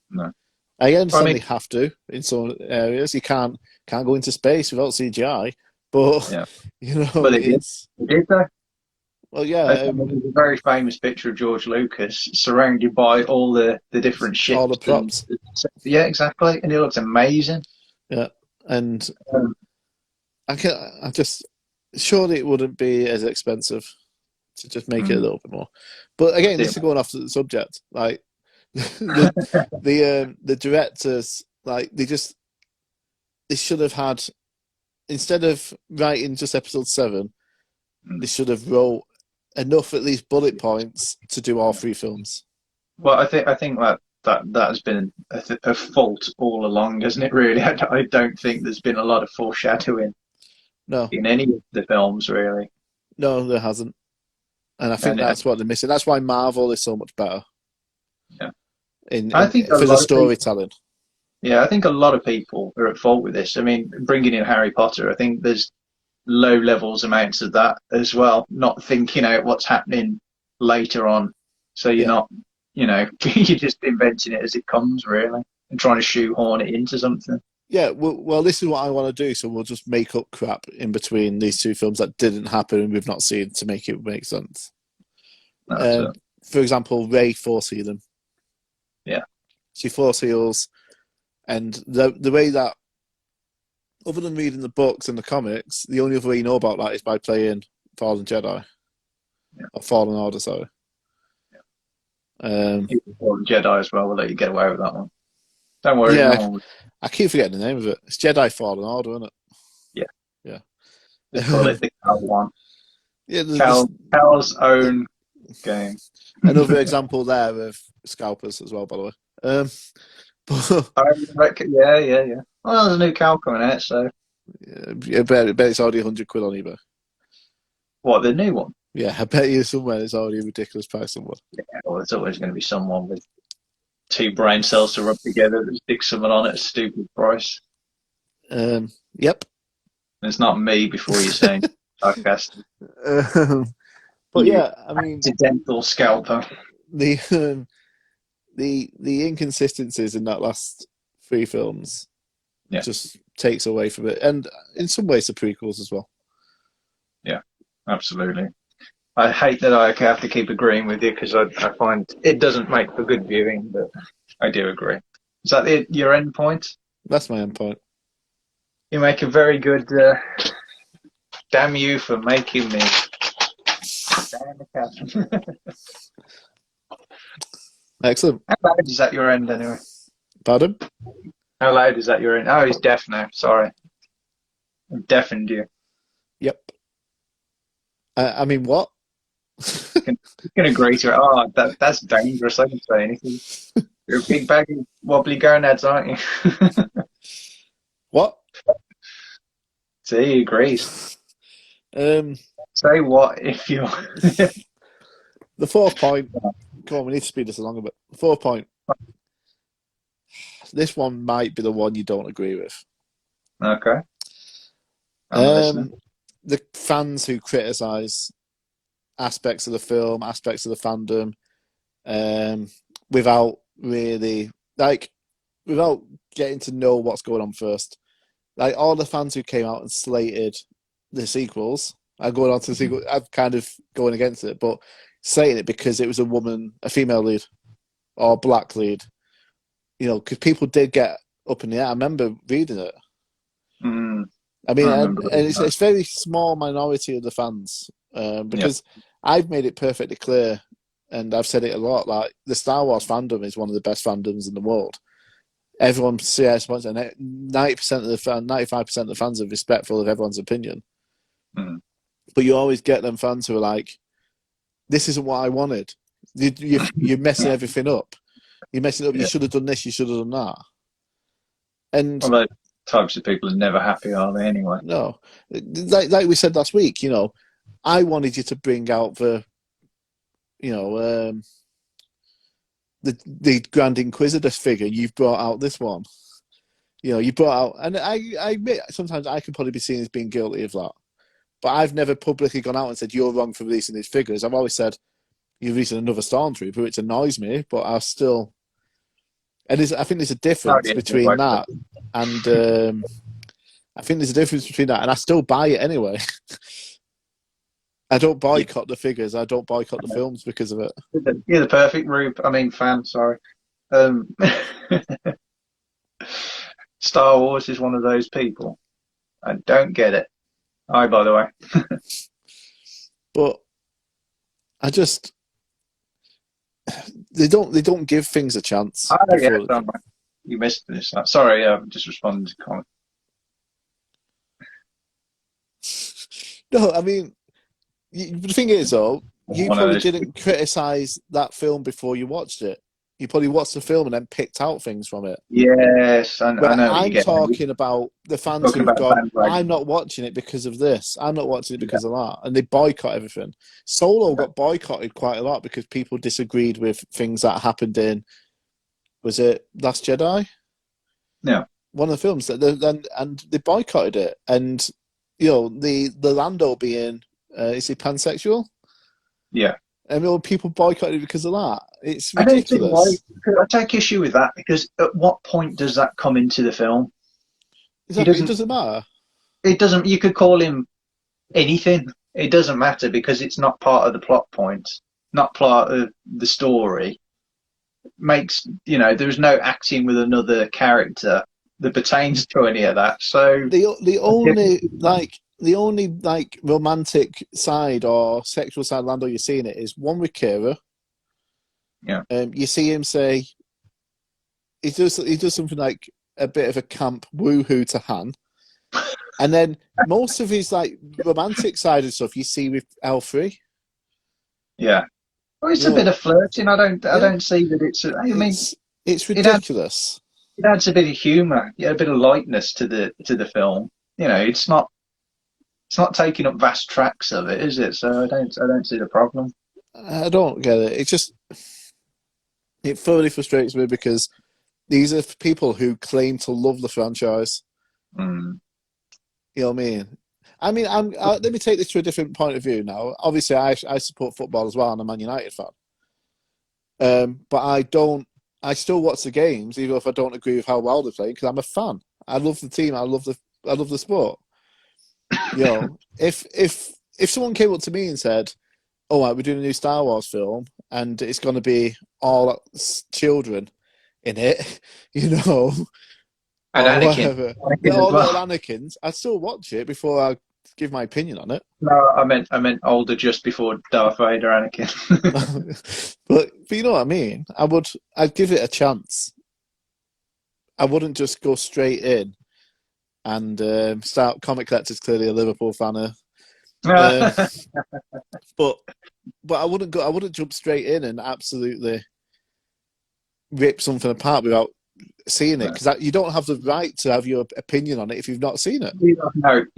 No. I understand they have to in some areas. You can't go into space without CGI, but Yeah. but it's. Did they? Well, yeah. There's a very famous picture of George Lucas surrounded by all the different ships. All the props. Yeah, exactly. And it looks amazing. Yeah. And I just surely it wouldn't be as expensive to just make it a little bit more. But again, this is going off the subject. Like the directors, like they should have had, instead of writing just episode 7, they should have wrote enough, at least bullet points, to do all 3 films. Well, I think that has been a fault all along, hasn't it? Really, I don't think there's been a lot of foreshadowing. No, in any of the films, really. No, there hasn't, and I think that's what they're missing. That's why Marvel is so much better. Yeah, I think for the storytelling. I think a lot of people are at fault with this. I mean, bringing in Harry Potter, I think there's low levels amounts of that as well, not thinking out what's happening later on. So you're not, you're just inventing it as it comes, really, and trying to shoehorn it into something. Yeah, well, this is what I want to do, so we'll just make up crap in between these 2 films that didn't happen and we've not seen to make it make sense. For example, Rey force healing. Yeah. She force heals, and the way that, other than reading the books and the comics, the only other way you know about that is by playing Fallen Jedi. Yeah. Or Fallen Order, sorry. Yeah. Fallen Jedi as well, we'll let you get away with that one. Don't worry. Yeah, I keep forgetting the name of it. It's Jedi Fallen Order, isn't it? Yeah. Yeah. They call it the Cal one. Yeah, Cal's own game. Another example there of scalpers as well, by the way. But I reckon, yeah. Well, there's a new Cal coming out, so. I bet it's already £100 on eBay. What, the new one? Yeah, I bet you somewhere it's already a ridiculous price somewhere. Yeah, well, there's always going to be someone with 2 brain cells to rub together that stick someone on at a stupid price. Yep. It's not me before you're saying sarcastic. But yeah, I mean, accidental scalper. The inconsistencies in that last 3 films just takes away from it, and in some ways the prequels as well. Yeah, absolutely. I hate that I have to keep agreeing with you because I find it doesn't make for good viewing, but I do agree. Is that your end point? That's my end point. You make a very good. Damn you for making me. Damn the chasm. Excellent. How loud is that your end anyway? Pardon? How loud is that your end? Oh, he's deaf now. Sorry. I've deafened you. Yep. I mean, what? You can agree to it. Oh, that's dangerous. I didn't say anything. You're a big bag of wobbly gonads, aren't you? What? See, he agrees. Say what if you... The 4th point. Come on, we need to speed this along a bit. The 4th point. This one might be the one you don't agree with. Okay. The fans who criticise aspects of the film, aspects of the fandom, without really, without getting to know what's going on first. Like, all the fans who came out and slated the sequels. I'm going on to the sequel. I'm kind of going against it, but saying it because it was a woman, a female lead, or black lead. You know, because people did get up in the air. I remember reading it. I mean, I and remember it's very small minority of the fans because I've made it perfectly clear, and I've said it a lot. Like the Star Wars fandom is one of the best fandoms in the world. Everyone says 90% of the fan, 95% of the fans are respectful of everyone's opinion. But you always get them fans who are like, "This isn't what I wanted. You're messing everything up. You're messing it up. You should have done this. You should have done that." And well, those types of people are never happy, are they? Anyway. no, like we said last week, you know, I wanted you to bring out the, you know, the Grand Inquisitor figure. You've brought out this one. You know, you brought out, and I admit sometimes I can probably be seen as being guilty of that. But I've never publicly gone out and said you're wrong for releasing these figures. I've always said you're releasing another Stormtrooper, which annoys me, but I still. And I think there's a difference between that and I think there's a difference between that, and I still buy it anyway. I don't boycott the figures. I don't boycott the films because of it. You're the perfect fan. Sorry. Star Wars is one of those people. I don't get it. Hi, by the way. But I just they don't give things a chance. You missed this. Sorry, I'm just responding to comment. No, I mean, the thing is though, you probably didn't criticize that film before you watched it. You probably watched the film and then picked out things from it. Yes, I know. I'm talking about the fans who've gone, I'm not watching it because of this. I'm not watching it because of that. And they boycott everything. Solo got boycotted quite a lot because people disagreed with things that happened in, was it Last Jedi? Yeah. One of the films. And they boycotted it. And, you know, the Lando being, is he pansexual? Yeah. I mean, people boycotted it because of that. It's ridiculous. I take issue with that because at what point does that come into the film? Exactly, it doesn't matter. It doesn't. You could call him anything. It doesn't matter because it's not part of the plot point, not part of the story. There's no acting with another character that pertains to any of that. So the only romantic side or sexual side Lando you're seeing it is one with Kira. Yeah. You see him say he does something like a bit of a camp woohoo to Han. And then most of his like romantic side and stuff you see with L3. Yeah. Well, it's a bit of flirting. I don't see that it's ridiculous. It adds a bit of humour, a bit of lightness to the film. You know, it's not taking up vast tracts of it, is it? So I don't see the problem. I don't get it. It thoroughly frustrates me because these are people who claim to love the franchise. Mm. You know what I mean? let me take this to a different point of view now. Obviously, I support football as well. I'm a Man United fan. But I still watch the games, even if I don't agree with how well they play, because I'm a fan. I love the team. I love the sport. You know, if someone came up to me and said, "Oh, right, we're doing a new Star Wars film, and it's going to be all children in it," you know, and Anakin, all little Anakins, I'd still watch it before I give my opinion on it. No, I meant older, just before Darth Vader, Anakin. but you know what I mean. I'd give it a chance. I wouldn't just go straight in and start. Comic Collector's clearly a Liverpool fan. But I wouldn't jump straight in and absolutely rip something apart without seeing it, because you don't have the right to have your opinion on it if you've not seen it. You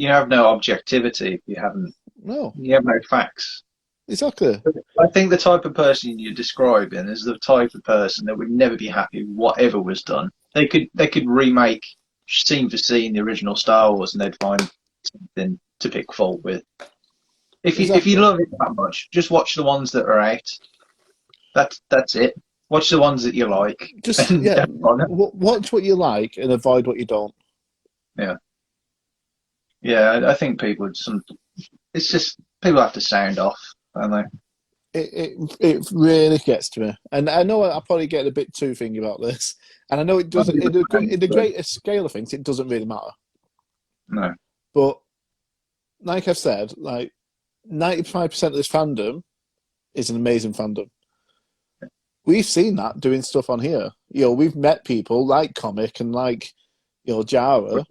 have no objectivity if you haven't. No, you have no facts. Exactly. I think the type of person you're describing is the type of person that would never be happy with whatever was done. They could remake scene for scene the original Star Wars and they'd find something to pick fault with. If you love it that much, just watch the ones that are out. That's it. Watch the ones that you like. Just watch what you like and avoid what you don't. Yeah. Yeah, I think people it's just people have to sound off, don't they? It really gets to me, and I know I probably get a bit too thingy about this, and I know it doesn't in the greater scale of things, it doesn't really matter. No. But like I've said, like 95% of this fandom is an amazing fandom. We've seen that doing stuff on here. We've met people like Comic and like Jara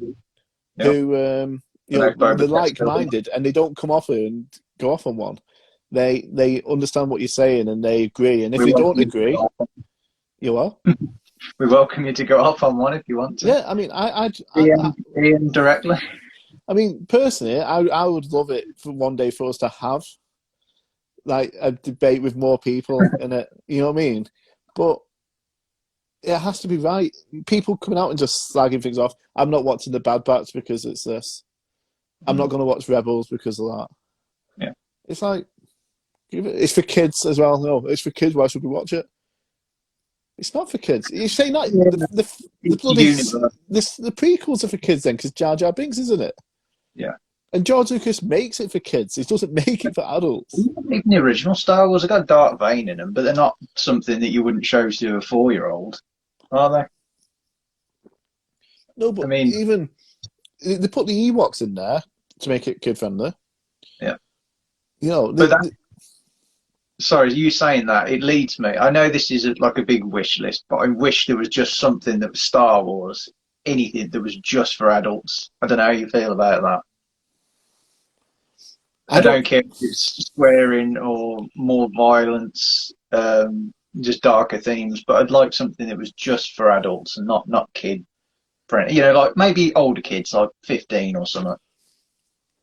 Yep. who The next they're Boba Fett's like-minded and they don't come off here and go off on one. They understand what you're saying and they agree. And if We they welcome don't you to agree, go off. you are. We welcome you to go off on one if you want to. Yeah, I mean, Iain directly. I mean, personally, I would love it for one day for us to have like a debate with more people in it. You know what I mean? But it has to be right. People coming out and just slagging things off. I'm not watching the Bad Batch because it's this. I'm not going to watch Rebels because of that. Yeah. It's like, it's for kids as well. No, it's for kids. Why should we watch it? It's not for kids. You're saying that the bloody the prequels are for kids then because Jar Jar Binks is in it. Yeah. And George Lucas makes it for kids. He doesn't make it for adults. Even the original Star Wars have got Darth Vader in them, but they're not something that you wouldn't show to a 4-year-old, are they? No, but I mean, even they put the Ewoks in there to make it kid friendly. Yeah. But sorry, you saying that, it leads me. I know this is like a big wish list, but I wish there was just something that was Star Wars, anything that was just for adults. I don't know how you feel about that. I don't care if it's swearing or more violence, just darker themes, but I'd like something that was just for adults and not kid friendly. Like maybe older kids, like 15 or something.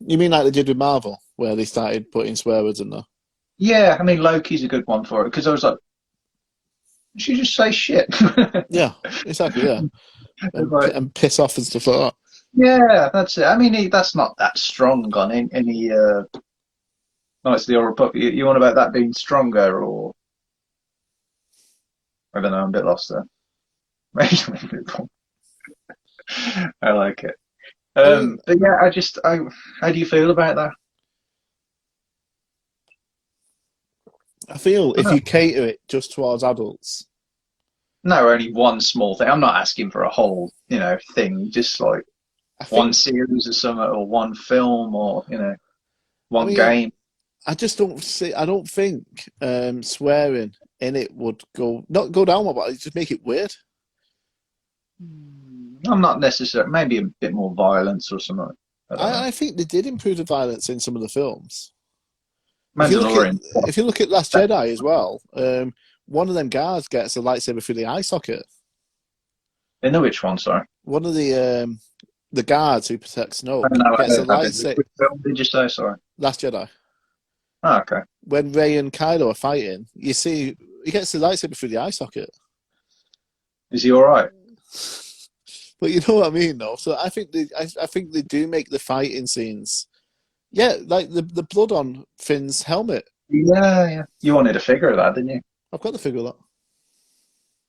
You mean like they did with Marvel, where they started putting swear words in there? Yeah, I mean Loki's a good one for it because I was like, she just say shit. Yeah, exactly. Yeah, and piss off and stuff like that. Yeah, that's it. I mean, that's not that strong on any. Knights of the Old Republic. You want about that being stronger, or I don't know. I'm a bit lost there. I like it. But yeah, how do you feel about that? I feel if you cater it just towards adults. No, only one small thing. I'm not asking for a whole, thing. Just like one series or something, or one film, or one game. I just don't see. I don't think swearing in it would not go down well, but just make it weird. I'm not necessarily. Maybe a bit more violence or something. I think they did improve the violence in some of the films. Mandalorian. If you look at Last Jedi as well, one of them guards gets a lightsaber through the eye socket. I know which one. Sorry. One of the guards who protects Snoke gets a lightsaber. Which film did you say? Sorry. Last Jedi. Oh, okay. When Rey and Kylo are fighting, you see he gets the lightsaber through the eye socket. Is he all right? But you know what I mean, though. So I think they do make the fighting scenes. Yeah, like the blood on Finn's helmet. Yeah. You wanted a figure of that, didn't you? I've got the figure of that.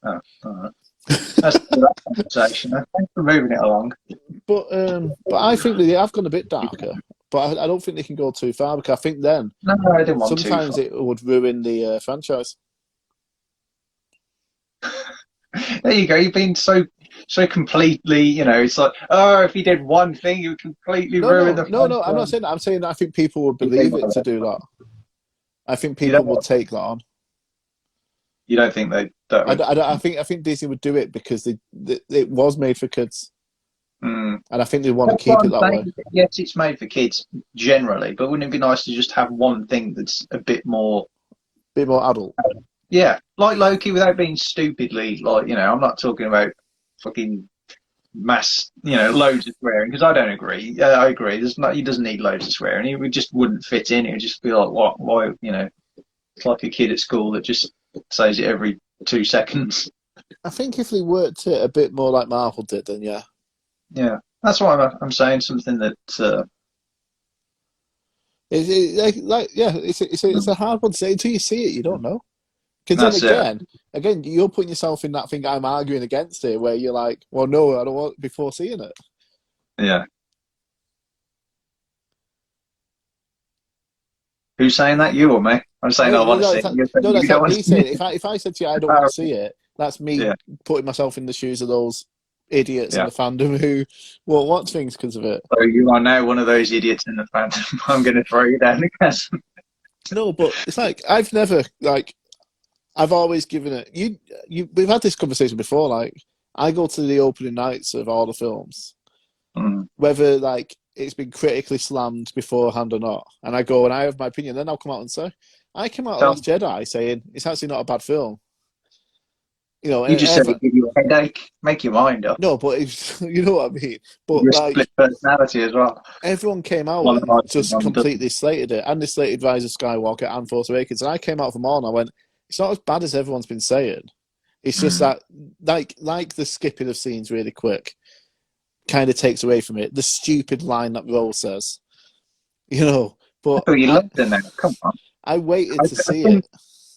Oh, all right. That's that conversation. Thanks for moving it along. But I think they have gone a bit darker. But I don't think they can go too far because I think then no, I didn't want sometimes it would ruin the franchise. There you go. You've been so completely, it's like, oh, if he did one thing, you would completely ruin the franchise. No, I'm not saying that. I'm saying that I think people would believe it to do that. I think people would take that on. You don't think they don't? I think Disney would do it because it was made for kids. Mm. And I think they want to keep it that way. Yes, it's made for kids generally, but wouldn't it be nice to just have one thing that's a bit more adult? Yeah, like Loki without being stupidly like, I'm not talking about fucking mass, loads of swearing because I don't agree. I agree. He doesn't need loads of swearing. He just wouldn't fit in. It would just be like, what? Why? It's like a kid at school that just says it every 2 seconds. I think if they worked it a bit more like Marvel did, then yeah. Yeah, that's why I'm saying something that. It's a hard one to say until you see it. You don't know. Because then again, you're putting yourself in that thing I'm arguing against here, where you're like, well, no, I don't want before seeing it. Yeah. Who's saying that? You or me? I'm saying No, I no, want to no, see it. You're saying no, you that's don't like want me to see saying it. if I said to you I don't want to Comparison. see it, that's me Yeah, putting myself in the shoes of those idiots in yeah. the fandom who won't watch things because of it. So you are now one of those idiots in the fandom. I'm going to throw you down the chasm. No, but it's like I've never like I've always given it. We've had this conversation before. Like I go to the opening nights of all the films, Mm. whether like it's been critically slammed beforehand or not, and I go and I have my opinion. Then I'll come out and say, I came out of So Last Jedi saying it's actually not a bad film. You know, you and just said it give you a headache. Make your mind up. no, but it's, you know what I mean. But You're a like split personality as well. everyone came out One and likes it, just one doesn't. completely slated it, and they slated Rise of Skywalker and Force Awakens. And I came out from all and I went, it's not as bad as everyone's been saying. It's just Mm. that like the skipping of scenes really quick kind of takes away from it. The stupid line that Rose says, you know. I But thought you loved it now. Come on. I waited I, to I see think it.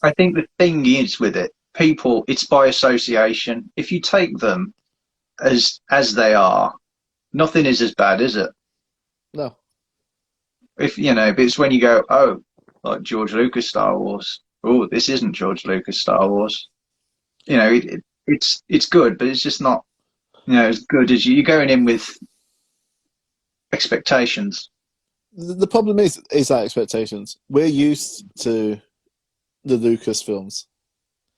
I think the thing is with it, people, it's by association. If you take them as they are, nothing is as bad, is it? No, If you know, but it's when you go, oh, like George Lucas Star Wars. Oh, this isn't George Lucas Star Wars. You know, it's good, but it's just not, as good as you're going in with expectations. the problem is that expectations. We're used to the Lucas films,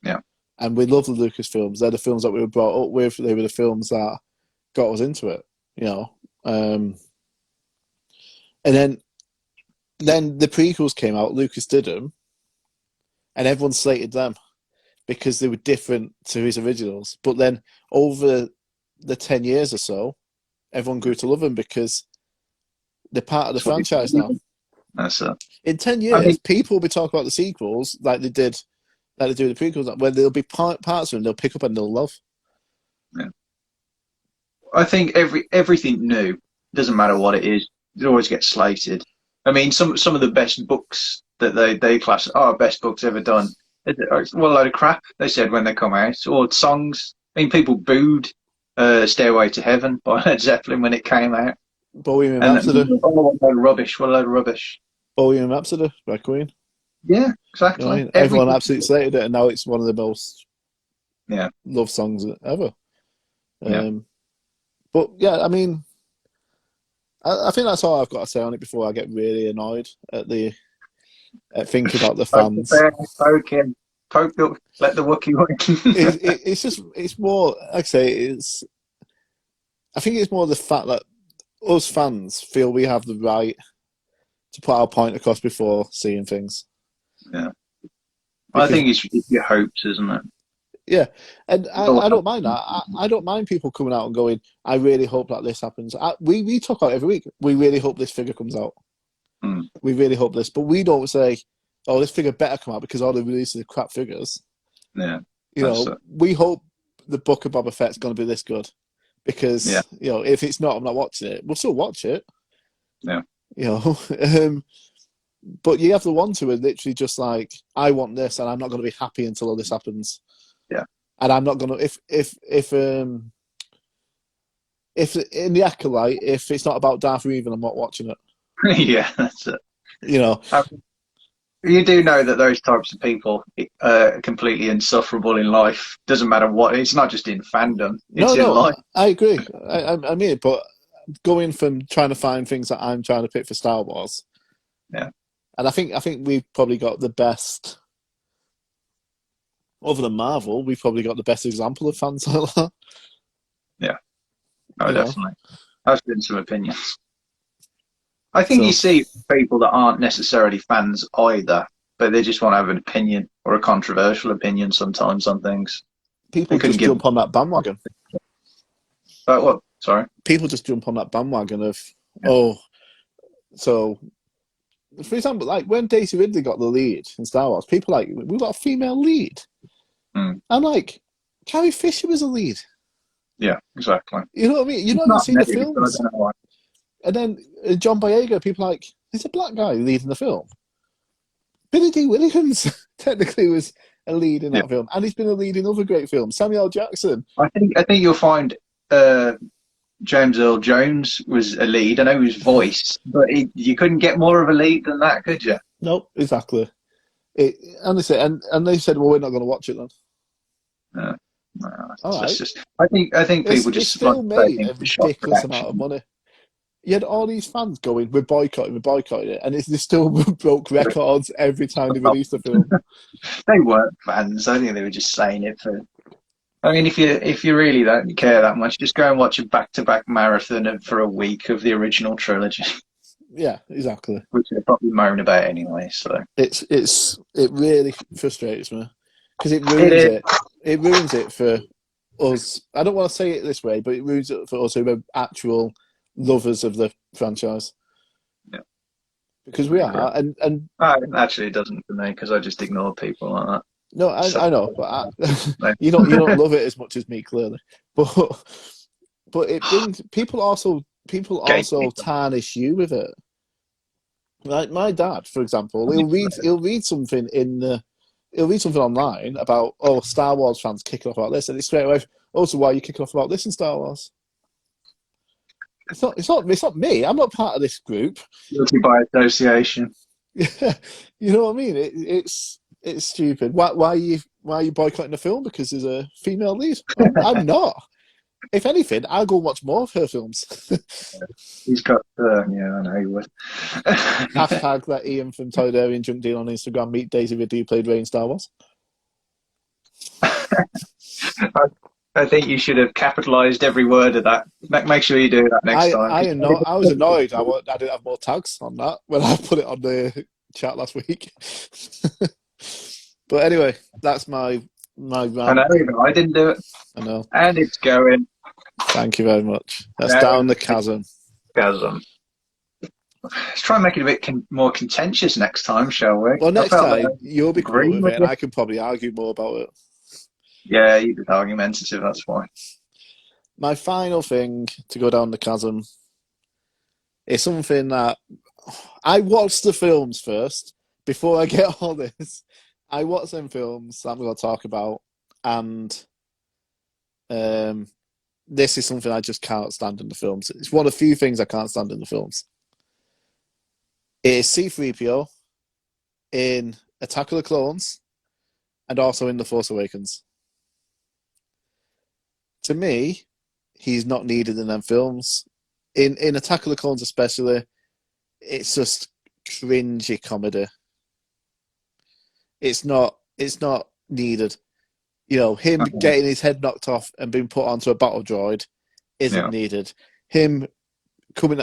Yeah. and we love the Lucas films. They're the films that we were brought up with. They were the films that got us into it. You know, and then the prequels came out. Lucas did them, and everyone slated them because they were different to his originals. But then over the 10 years or so, everyone grew to love them because they're part of the That's what franchise now. that's it. In 10 I years, mean, people will be talking about the sequels like they did, like they do the prequels, where there'll be parts of them they'll pick up and they'll love. yeah. I think everything new, doesn't matter what it is, it always gets slated. I mean, some of the best books that they class best books ever done. Well, a load of crap they said when they come out, or songs. I mean, people booed "Stairway to Heaven" by Led Zeppelin when it came out, Bohemian and Rhapsody. what a load of rubbish! What a load of rubbish! Bohemian Rhapsody by Queen. Yeah, You know what I exactly. mean? Everyone Everything. absolutely slated it, and now it's one of the most Yeah, loved songs ever. yeah. But yeah, I mean, I think that's all I've got to say on it before I get really annoyed at thinking about the Poke the fans. bear, poke him, let the Wookiee win. It's more, like I say, I think it's more the fact that us fans feel we have the right to put our point across before seeing things. Yeah, I Because think it's your hopes, isn't it? yeah, and All I don't mind that. hopes. I don't mind people coming out and going, I really hope that this happens. We talk about it every week. We really hope this figure comes out. Mm, We really hope this. But we don't say, oh, this figure better come out because all the releases are crap figures. yeah, You that's know, it. we hope the Book of Boba Fett's going to be this good. Yeah, Because, you know, if it's not, I'm not watching it. We'll still watch it. yeah, You know, but you have the ones who are literally just like, I want this and I'm not going to be happy until all this happens. yeah, And I'm not going to, if in the Acolyte, if it's not about Darth Revan, I'm not watching it. yeah. That's it. You know, Um, you do know that those types of people are completely insufferable in life. Doesn't matter what. It's not just in fandom. It's in no, life. I agree. I mean, but going from trying to find things that I'm trying to pick for Star Wars, Yeah, and I think we've probably got the best, other than Marvel, we've probably got the best example of fans like that. yeah. Oh, You know, definitely. I've been some opinions. I think you so see people that aren't necessarily fans either, but they just want to have an opinion or a controversial opinion sometimes on things. They people couldn't just give. jump on that bandwagon. But what? Sorry. People just jump on that bandwagon of, Yeah. oh, so for example, like when Daisy Ridley got the lead in Star Wars, people like, we've got a female lead. Mm. I'm like, Carrie Fisher was a lead. Yeah, exactly. You know what I mean? You're It's not even not seeing the negative, but I films. don't know why. And then John Boyega, people are like, there's a black guy leading the film. Billy D. Williams technically was a lead in Yeah. that film, and he's been a lead in other great films. Samuel L. Jackson. I think you'll find James Earl Jones was a lead. I know he was voice, but you couldn't get more of a lead than that, could you? No, exactly. Honestly, and they said, well, we're not going to watch it then. No, no, All that's right. just. I think people It's just like still say made a things for shock ridiculous amount of reaction. money. You had all these fans going, we're boycotting it, and they still broke records every time they released a film. They weren't fans. I think they were just saying it for. I mean, if you really don't care that much, just go and watch a back-to-back marathon for a week of the original trilogy, Yeah, exactly. which they probably moan about anyway. So It really frustrates me because it it ruins is. it. It ruins it for us. I don't want to say it this way, but it ruins it for us who are actual lovers of the franchise Yeah, because I we agree. are. And Actually, it doesn't for me because I just ignore people like that. no, So, I know, but no. you don't love it as much as me, clearly. But it brings people also Gatekeeper. tarnish you with it. Like my dad, for example, he'll read something online about Star Wars fans kicking off about this, and it's straight away also why are you kicking off about this in Star Wars? It's not me. I'm not part of this group. Guilty by association. You know what I mean? It's stupid. Why are you boycotting the film because there's a female lead? I'm not. If anything, I'll go watch more of her films. He's got, yeah, I know he would. Hashtag that Iain from Toydarian Junk Deal on Instagram. Meet Daisy Ridley who played Rey in Star Wars. I think you should have capitalized every word of that. Make sure you do that next time. I am not. I was annoyed. I didn't have more tags on that when I put it on the chat last week. But anyway, that's my I rant. know, I didn't do it. I know. And it's going Thank you very much. That's down down the the chasm. chasm. Let's try and make it a bit more contentious next time, shall we? Well, I next felt like I time you'll be cool agreeing with it, with and you. I can probably argue more about it. Yeah, you did argumentative, that's fine. My final thing to go down the chasm is something that I watched the films first before I get all this. I watched them films that I'm going to talk about, and um, this is something I just can't stand in the films. It's one of the few things I can't stand in the films. It is C-3PO in Attack of the Clones and also in The Force Awakens. To me, he's not needed in them films. In Attack of the Clones especially, it's just cringy comedy. It's not needed. You know, him Okay. getting his head knocked off and being put onto a battle droid isn't Yeah. needed. Him coming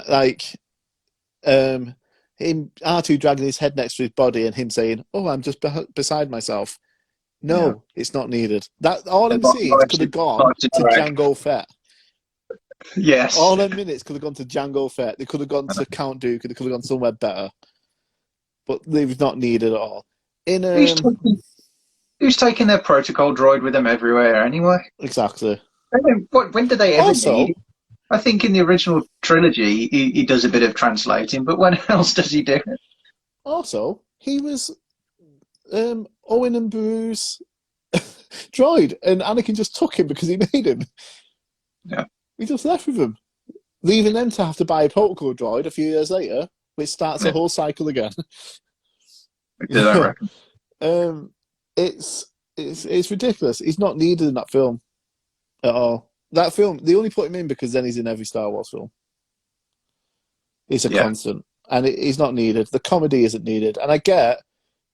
him R2 dragging his head next to his body and him saying, "Oh, I'm just beside myself." Yeah. No, it's not needed. That all them scenes Life's could have gone life's a to drag. Jango Fett. Yes. All them minutes could have gone to Jango Fett. They could have gone to Count Dooku. They could have gone somewhere better. But they've not needed at all. In Who's taking, who's taking their protocol droid with them everywhere anyway? Exactly. When do they ever need Also, it? I think in the original trilogy, he does a bit of translating, but when else does he do it? he was Owen and Beru's droid, and Anakin just took him because he made him. Yeah. He just left with him, leaving them to have to buy a protocol droid a few years later, which starts a Yeah. whole cycle again. Do that, reckon. um, it's ridiculous. He's not needed in that film at all. That film, they only put him in because then he's in every Star Wars film. He's a Yeah. constant, and he's not needed. The comedy isn't needed, and I get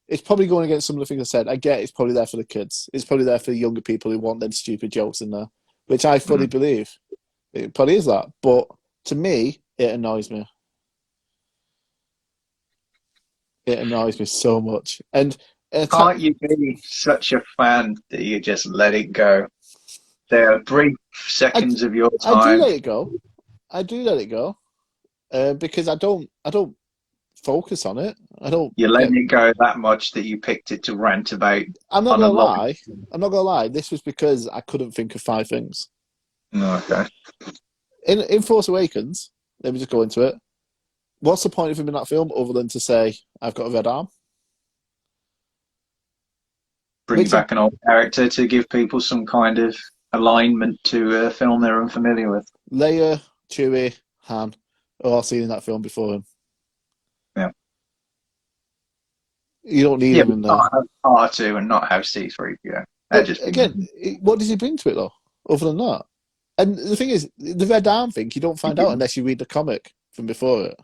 it's probably going against some of the things I said. I get it's probably there for the kids. It's probably there for the younger people who want them stupid jokes in there, which I fully Mm. believe. It probably is that, but to me, it annoys me. It annoys me so much. And Can't you be such a fan that you just let it go? There are brief I, seconds of your I do time. let it go. I do let it go because I don't focus on it. I don't You're get. letting it go that much that you picked it to rant about I'm not on a gonna log. lie. I'm not gonna lie. This was because I couldn't think of five things. Okay. In Force Awakens, let me just go into it. What's the point of him in that film other than to say I've got a red arm? Bring Makes a back an old character to give people some kind of alignment to a film they're unfamiliar with. Leia, Chewie, Han are all seen in that film before him. Yeah. You don't need Yeah, him but in there. not have R2 and not have C3PO. That'd But just be again, what does he bring to it though? Other than that, and the thing is, the red arm thing you don't find out unless you read the comic from before it.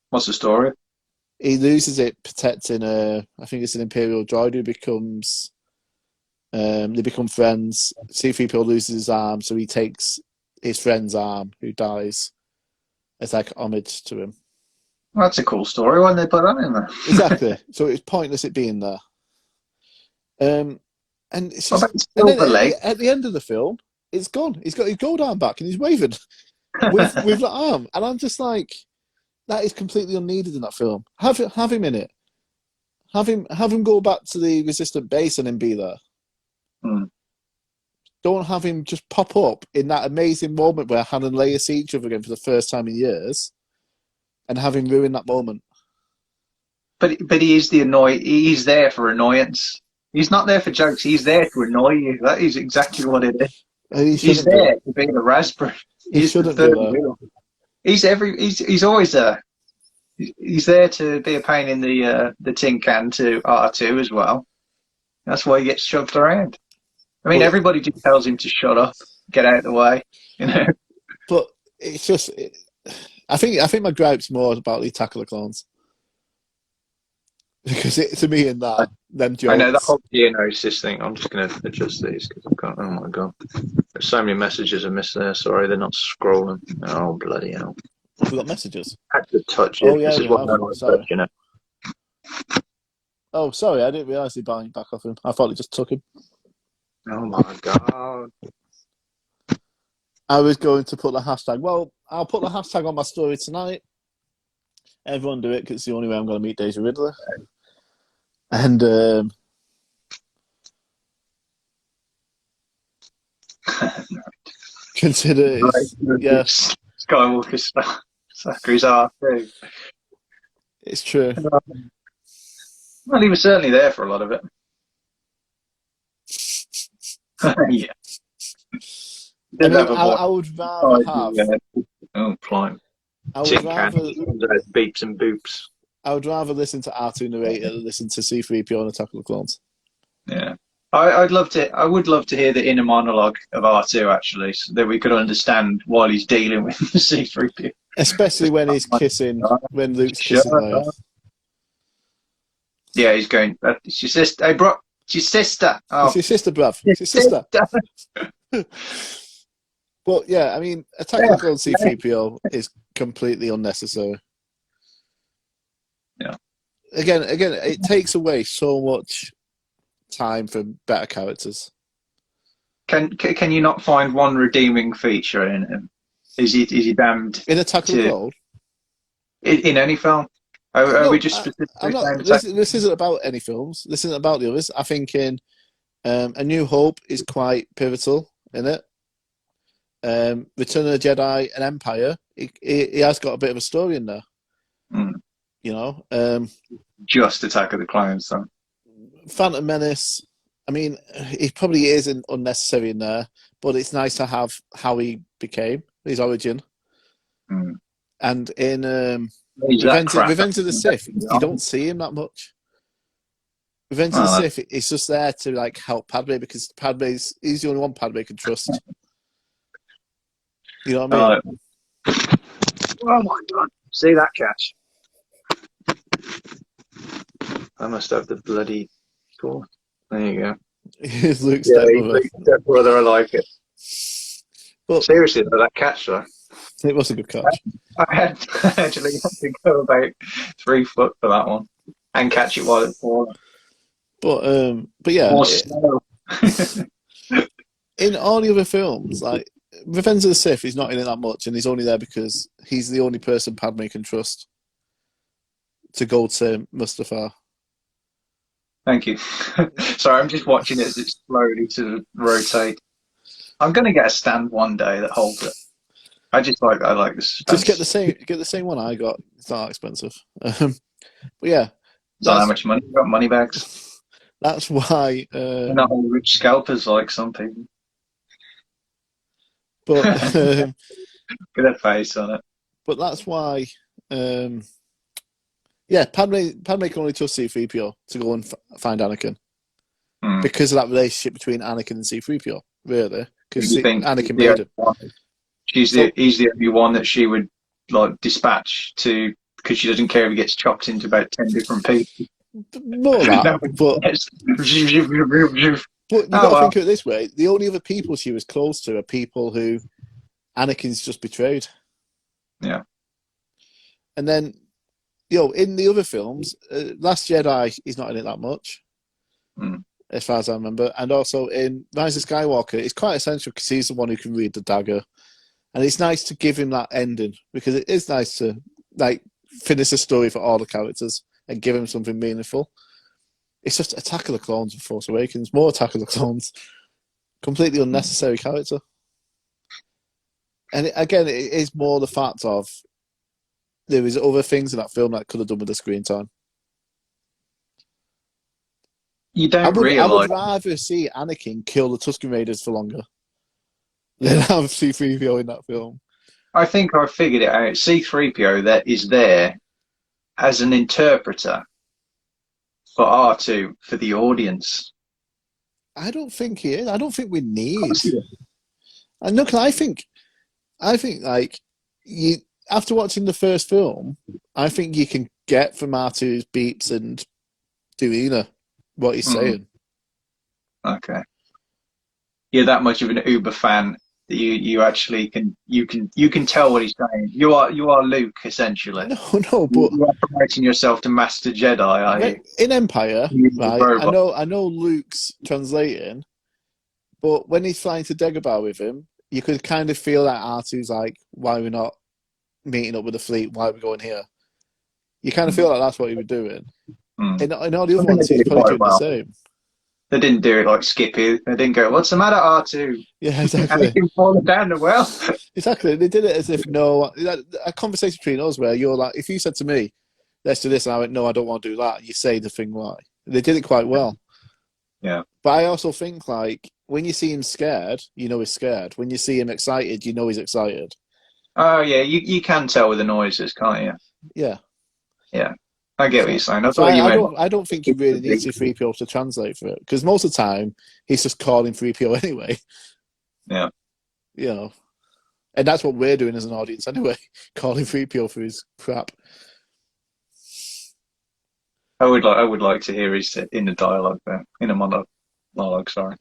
What's the story? He loses it protecting I think it's an Imperial droid who becomes they become friends. C3PO loses his arm, so he takes his friend's arm who dies as like homage to him. Well, that's a cool story. Why didn't they put that in there? Exactly. So it's pointless it being there. And it's What just, about and then Silver Leg? at the end of the film, it's gone. He's got his gold arm back, and he's waving with the arm, and I'm just like, that is completely unneeded in that film. Have him in it. Have him go back to the resistant base and then be there. Hmm. Don't have him just pop up in that amazing moment where Han and Leia see each other again for the first time in years, and have him ruin that moment. But he is the annoy. He's there for annoyance. He's not there for jokes. He's there to annoy you. That is exactly what it is. He He's shouldn't be. there to be the raspberry. He He's the shouldn't be third there. wheel. He's always there. He's there to be a pain in the tin can to R2 as well. That's why he gets shoved around. I mean, But everybody just tells him to shut up, get out of the way. You know. but it's just. I think my gripe's more about the Attack of the Clones because to me in that them I know that jokes. whole diagnosis thing. I'm just going to adjust these because I've got. Oh my god, there's so many messages I missed there. Sorry, they're not scrolling. Oh bloody hell! We got messages. I had to touch Oh it. yeah, This we is what have. I like Sorry. touching it. Oh, sorry, I didn't realise he bounced back off him. I thought he just took him. Oh my god! I was going to put the hashtag. Well, I'll put the hashtag on my story tonight. Everyone do it because it's the only way I'm going to meet Daisy Ridley. And consider it's yeah, Skywalker Zachary's R2. it's true. Well, he was certainly there for a lot of it. Yeah. I Did mean, have a I voice. would rather have. Oh, flying I would tin can rather. beeps and boops. I would rather listen to R2 narrate it than listen to C3PO and Attack of the Clones. Yeah. I'd love to. I would love to hear the inner monologue of R2 actually, so that we could understand while he's dealing with the C3PO. Especially when he's kissing, when Luke's kissing Leia. Yeah, he's going. It's your sister. Hey, bro, it's your sister. Oh, It's your sister, bruv. It's your sister. But yeah, I mean, Attack of the Clones C3PO is completely unnecessary. Yeah. Again, it takes away so much time from better characters. Can you not find one redeeming feature in him? Is he damned In Attack of the Clones? in any film? Are we just I'm specifically not. saying This isn't about any films. This isn't about the others. I think in A New Hope is quite pivotal in it. Return of the Jedi and Empire, he has got a bit of a story in there. Mm. You know, just Attack of the Clones? Then Phantom Menace. I mean, he probably isn't unnecessary in there, but it's nice to have how he became his origin. Mm. And in Revenge of the Sith, you don't see him that much. Revenge of the Sith, he's just there to like help Padme because he's the only one Padme can trust. You know what I mean? Oh my god! See that catch? I must have the bloody score. There you go. He's Luke's Yeah, stepbrother. stepbrother. I like it. But Seriously, though, that catch though. it was a good catch. I had actually had to go about 3 foot for that one and catch it while it's falling. But yeah, in all the other films, like Revenge of the Sith, he's not in it that much, and he's only there because he's the only person Padme can trust to go to Mustafar. Thank you. Sorry, I'm just watching it as it slowly sort of rotate. I'm going to get a stand one day that holds it. I like this. Just get the same one I got. It's not expensive. But yeah, Not how much money you got. Money bags. That's why. Not all rich scalpers like some people. But Get a face on it. but that's why. Yeah, Padme can only trust C-3PO to go and find Anakin Hmm. because of that relationship between Anakin and C-3PO, really. Because You think Anakin made him. he's the only one that she would like dispatch to, because she doesn't care if he gets chopped into about 10 different pieces. More that, but you've got to think of it this way: the only other people she was close to are people who Anakin's just betrayed. Yeah. And then, in the other films, Last Jedi, he's not in it that much, as far as I remember. And also in Rise of Skywalker, it's quite essential because he's the one who can read the dagger. And it's nice to give him that ending because it is nice to finish the story for all the characters and give him something meaningful. It's just Attack of the Clones and Force Awakens, more Attack of the Clones. Completely unnecessary character. And it is more the fact of there is other things in that film that could have done with the screen time. You don't I would realise. rather see Anakin kill the Tusken Raiders for longer than have C-3PO in that film. I think I figured it out. C-3PO that is there as an interpreter for R2 for the audience. I don't think he is. I don't think we need. And look, I think you after watching the first film, I think you can get from R2's beeps and demeanor what he's saying. Okay. You're that much of an Uber fan that you actually can tell what he's saying. You are Luke essentially. No, but you are promoting yourself to Master Jedi, are you? In Empire, right? I know Luke's translating, but when he's flying to Dagobah with him, you could kind of feel that R2's like, why are we not meeting up with the fleet? Why are we going here? You kind of feel like that's what he was doing. In all the other ones, he's probably doing the same. They didn't do it like Skippy. They didn't go, "What's the matter, R2?" Yeah, exactly. And he falling down the well. Exactly. They did it as if a conversation between us where you're like, if you said to me, "Let's do this," and I went, "No, I don't want to do that," you say the thing why. They did it quite well. Yeah. But I also think when you see him scared, you know he's scared. When you see him excited, you know he's excited. Oh yeah, you can tell with the noises, can't you? Yeah. Yeah. I get what you're saying. I don't think you really need C-3PO to translate for it because most of the time he's just calling 3PO anyway. Yeah. And that's what we're doing as an audience anyway, calling 3PO for his crap. I would like to hear his inner dialogue there, inner monologue. Sorry.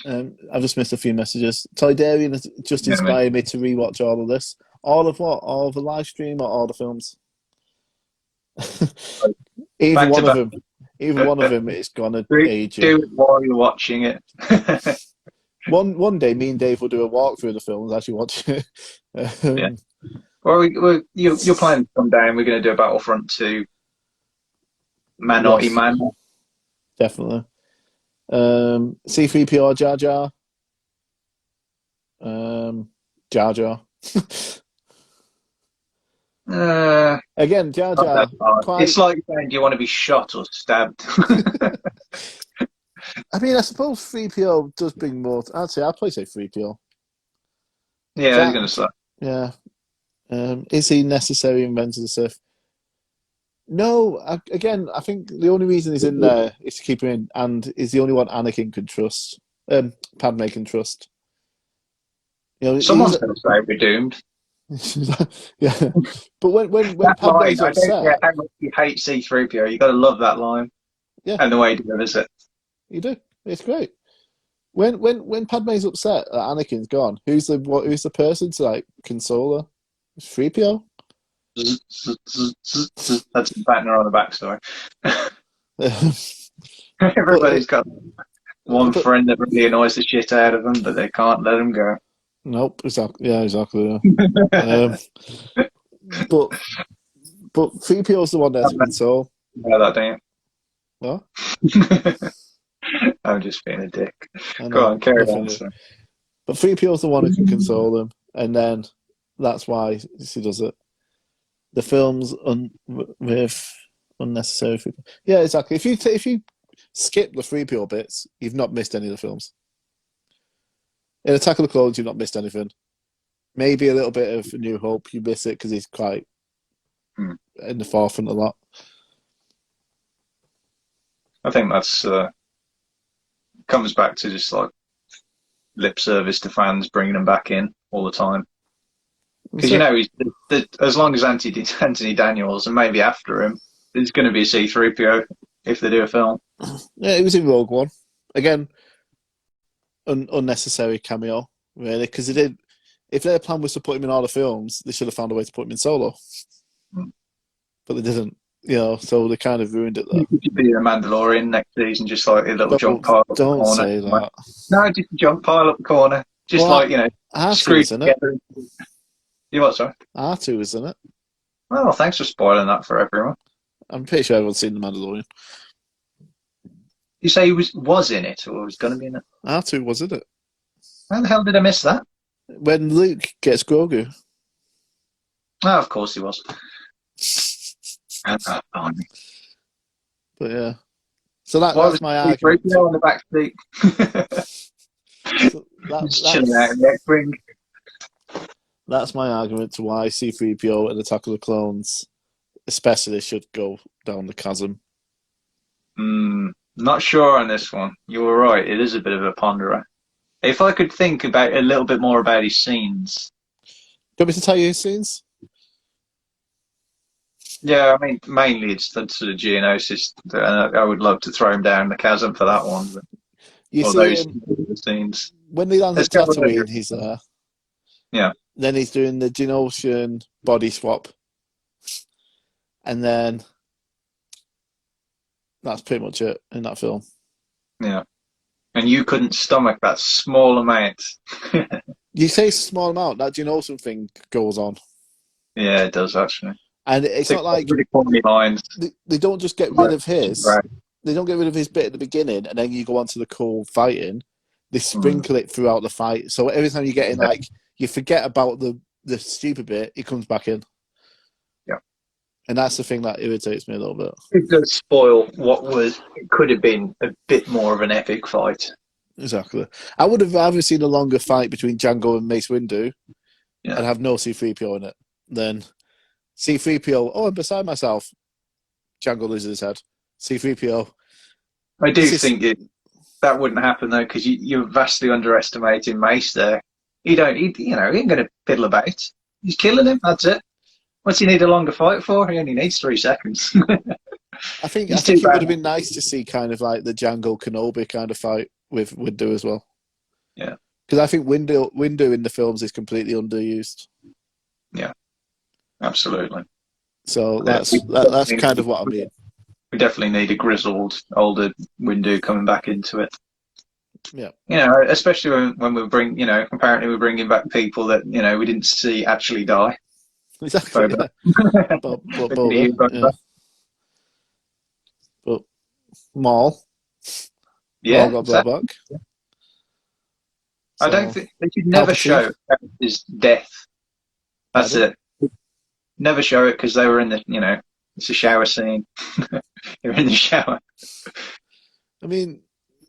I've just missed a few messages. Toydarian has just inspired me to rewatch all of this. All of what? All of the live stream or all the films? Either one of them, it's gonna age you. Do it while you're watching it. One day, me and Dave will do a walk through the films as you watch it. Yeah. Well, you're planning to come down. We're going to do a Battlefront 2. Manotti Man. Definitely. C-3PO Jar Jar. Jar Jar. Again, Jar Jar. It's like saying, do you want to be shot or stabbed? I mean, I suppose 3PO does bring more. Actually, I'd probably say 3PO. Yeah, I was going to say. Yeah. Is he necessary in Revenge of the Sith? No. I think the only reason he's in there is to keep him in, and is the only one Anakin can trust. Padme can trust. Someone's going to say we're doomed. Yeah, but when Padme's upset, I don't care how much you hate C-3PO, you got to love that line. Yeah, and the way he delivers it. You do. It's great. When Padme's upset that Anakin's gone, who's the person to console her? It's 3PO. That's a partner on the backstory. Everybody's got one friend that really annoys the shit out of them, but they can't let him go. Nope. Exactly. Yeah. Exactly. Yeah. But 3PO's the one there to console. You know that, don't What? I'm just being a dick. Go on, carry on. But 3PO's the one who can console them, and then that's why she does it. The films with unnecessary 3PO. Yeah, exactly. If you skip the 3PO bits, you've not missed any of the films. In Attack of the Clones, you've not missed anything. Maybe a little bit of A New Hope, you miss it because he's quite in the forefront a lot. I think that's comes back to just like lip service to fans, bringing them back in all the time. Because as long as Anthony Daniels and maybe after him, there's going to be a C-3PO if they do a film. Yeah, it was in Rogue One. Again, unnecessary cameo, really, because they did. If their plan was to put him in all the films, they should have found a way to put him in Solo. But they didn't, so they kind of ruined it there. He could be a Mandalorian next season, just like a little jump pile up the corner. Don't say that. No, just a jump pile up the corner. Just R2, isn't it? You what, sorry? R2, isn't it? Well, thanks for spoiling that for everyone. I'm pretty sure everyone's seen The Mandalorian. You say he was in it, or was going to be in it? R2 was in it. How the hell did I miss that? When Luke gets Grogu. Oh, of course he was. But yeah. So that's my argument. On the back seat. Just chilling out in the X-Wing. That's my argument to why C-3PO and Attack of the Clones especially should go down the chasm. Not sure on this one. You were right. It is a bit of a ponderer. If I could think about a little bit more about his scenes. Do you want me to tell you his scenes? Yeah, I mean, mainly it's the sort of Geonosis. I would love to throw him down the chasm for that one. But you see those scenes. When they land at Tatooine, he's there. Yeah. Then he's doing the Geonosian body swap. And then that's pretty much it in that film. Yeah. And you couldn't stomach that small amount. You say small amount, that Geonosian thing goes on. Yeah, it does, actually. And it's not like they don't just get rid of his. Right. They don't get rid of his bit at the beginning, and then you go on to the cool fighting. They sprinkle it throughout the fight. So every time you get in, you forget about the stupid bit, it comes back in. Yeah. And that's the thing that irritates me a little bit. It does spoil it could have been a bit more of an epic fight. Exactly. I would have rather seen a longer fight between Django and Mace Windu and have no C-3PO in it than C-3PO, I'm beside myself. Django loses his head. C-3PO. I do think that wouldn't happen, though, because you're vastly underestimating Mace there. He ain't going to piddle about. He's killing him, that's it. What's he need a longer fight for? He only needs 3 seconds. I think it would have been nice to see kind of like the Django Kenobi kind of fight with Windu as well. Yeah. Because I think Windu in the films is completely underused. Yeah. Absolutely. So that's kind of what I mean. We definitely need a grizzled, older Windu coming back into it. Yeah. Especially when we bring, apparently we're bringing back people that, we didn't see actually die. Exactly. Yeah. But Maul. Yeah. Maul got brought back. I don't think they should never show his death. That's it. Never show it because they were in the, it's a shower scene. They're in the shower. I mean,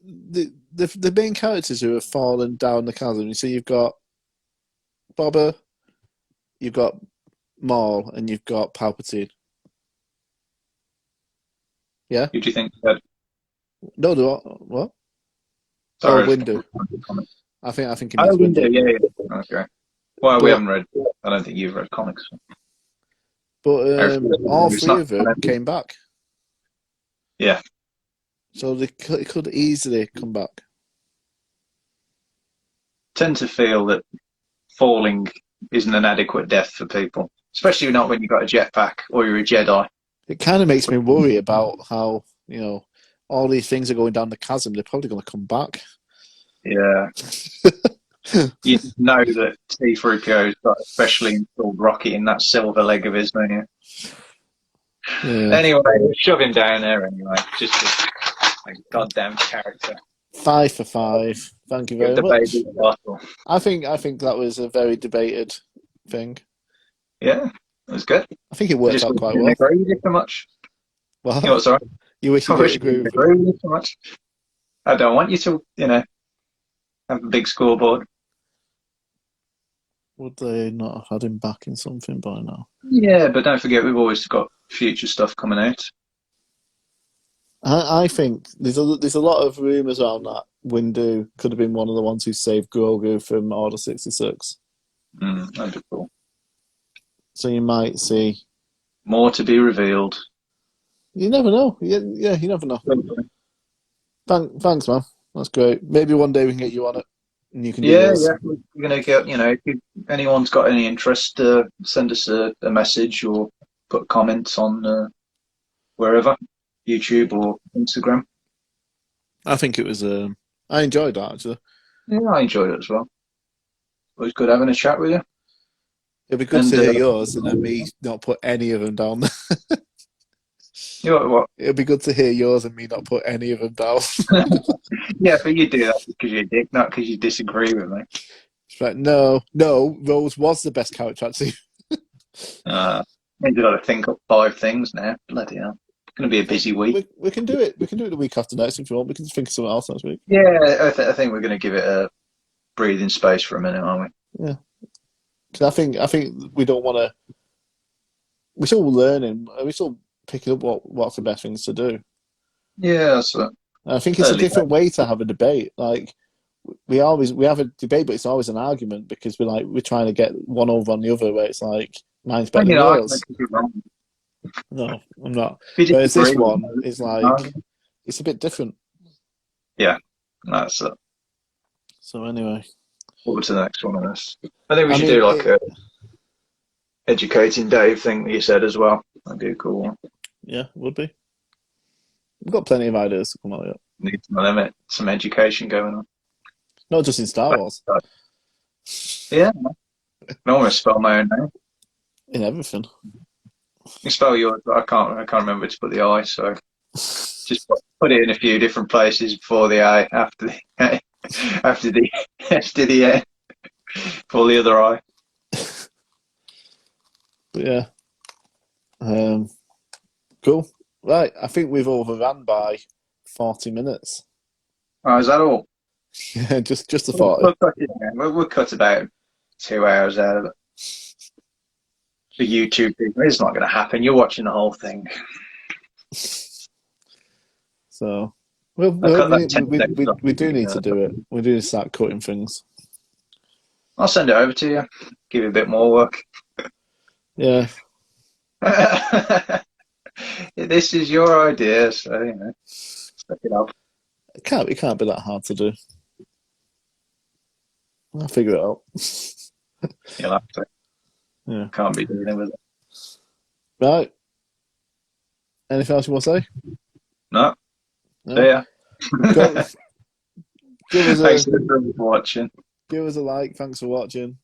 the main characters who have fallen down the chasm. You see, you've got Boba, you've got Maul, and you've got Palpatine. Yeah. Who do you think said? No, what? Sorry, Windu. I think. Windu. Yeah. Okay. Well, we haven't read. I don't think you've read comics. But all 3 of them came back. Yeah. So they could easily come back. Tend to feel that falling isn't an adequate death for people, especially not when you've got a jetpack or you're a Jedi. It kind of makes me worry about how, all these things are going down the chasm. They're probably going to come back. Yeah. You know that C-3PO's got a specially installed rocket in that silver leg of his, don't you? Yeah. Anyway, shove him down there anyway. Just a goddamn character. 5 for 5. Thank you very much. I think that was a very debated thing. Yeah, it was good. I think it worked out quite well. I agree with you so much. Well, sorry. You wish you didn't agree with you so much. I don't want you to, have a big scoreboard. Would they not have had him back in something by now? Yeah, but don't forget we've always got future stuff coming out. I think there's a lot of rumours around that Windu could have been one of the ones who saved Grogu from Order 66. That'd be cool. So you might see. More to be revealed. You never know. Yeah, you never know. Thanks, man. That's great. Maybe one day we can get you on it, and you can do yours. Yeah. We're gonna get, if anyone's got any interest, send us a message or put comments on wherever, YouTube or Instagram. I think it was. I enjoyed that actually. Yeah, I enjoyed it as well. It was good having a chat with you. It'd be good to hear yours, and then me not put any of them down. You know what? It'd be good to hear yours and me not put any of them down. Yeah, but you do that because you're a dick, not because you disagree with me. It's like, no, Rose was the best character actually. Maybe got to think up 5 things now. Bloody hell. It's going to be a busy week. We can do it. We can do it the week after next if you want. We can think of something else next week. Yeah, I think we're going to give it a breathing space for a minute, aren't we? Yeah. Because I think we don't want to. We're still learning. We're still picking up what's the best things to do. Yeah, that's it. I think it's a different way to have a debate. Like we have a debate, but it's always an argument because we're trying to get one over on the other. Where it's like mine's better than yours. No, I'm not. Whereas this one is like it's a bit different. Yeah, that's it. So anyway, what was the next one on this? I think we should do like a educating Dave thing that you said as well. That'd be a cool one. Yeah, would be. We've got plenty of ideas to come out yet. Need some education going on. Not just in Star Wars. Yeah. I want to spell my own name. In everything. You spell yours, but I can't remember to put the I, so just put it in a few different places before the I, after the A, after the S to the N, for the other I. But yeah. Cool. Right, I think we've overrun by 40 minutes. Oh, is that all? Yeah, just the 40. We'll cut about 2 hours out of it. For YouTube people, it's not going to happen. You're watching the whole thing. So, we do need to do it. We do need to start cutting things. I'll send it over to you. Give you a bit more work. Yeah. This is your idea, so suck it up. It can't be that hard to do. I'll figure it out. You'll have to. Yeah. Can't be dealing with it. Right. Anything else you want to say? No. Yeah. Thanks for watching. Give us a like. Thanks for watching.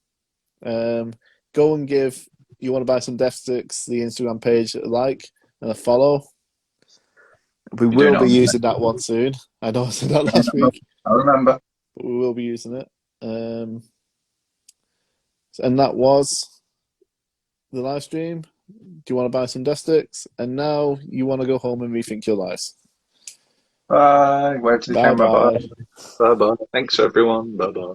Go and give You Want to Buy Some Deathsticks, the Instagram page, a like and a follow. We will be using that one soon. I know I said that last week. I remember. But we will be using it. And that was the live stream. Do you want to buy some Deathsticks? And now you want to go home and rethink your lives. Bye. Where to the camera? Bye bye. Thanks everyone. Bye bye.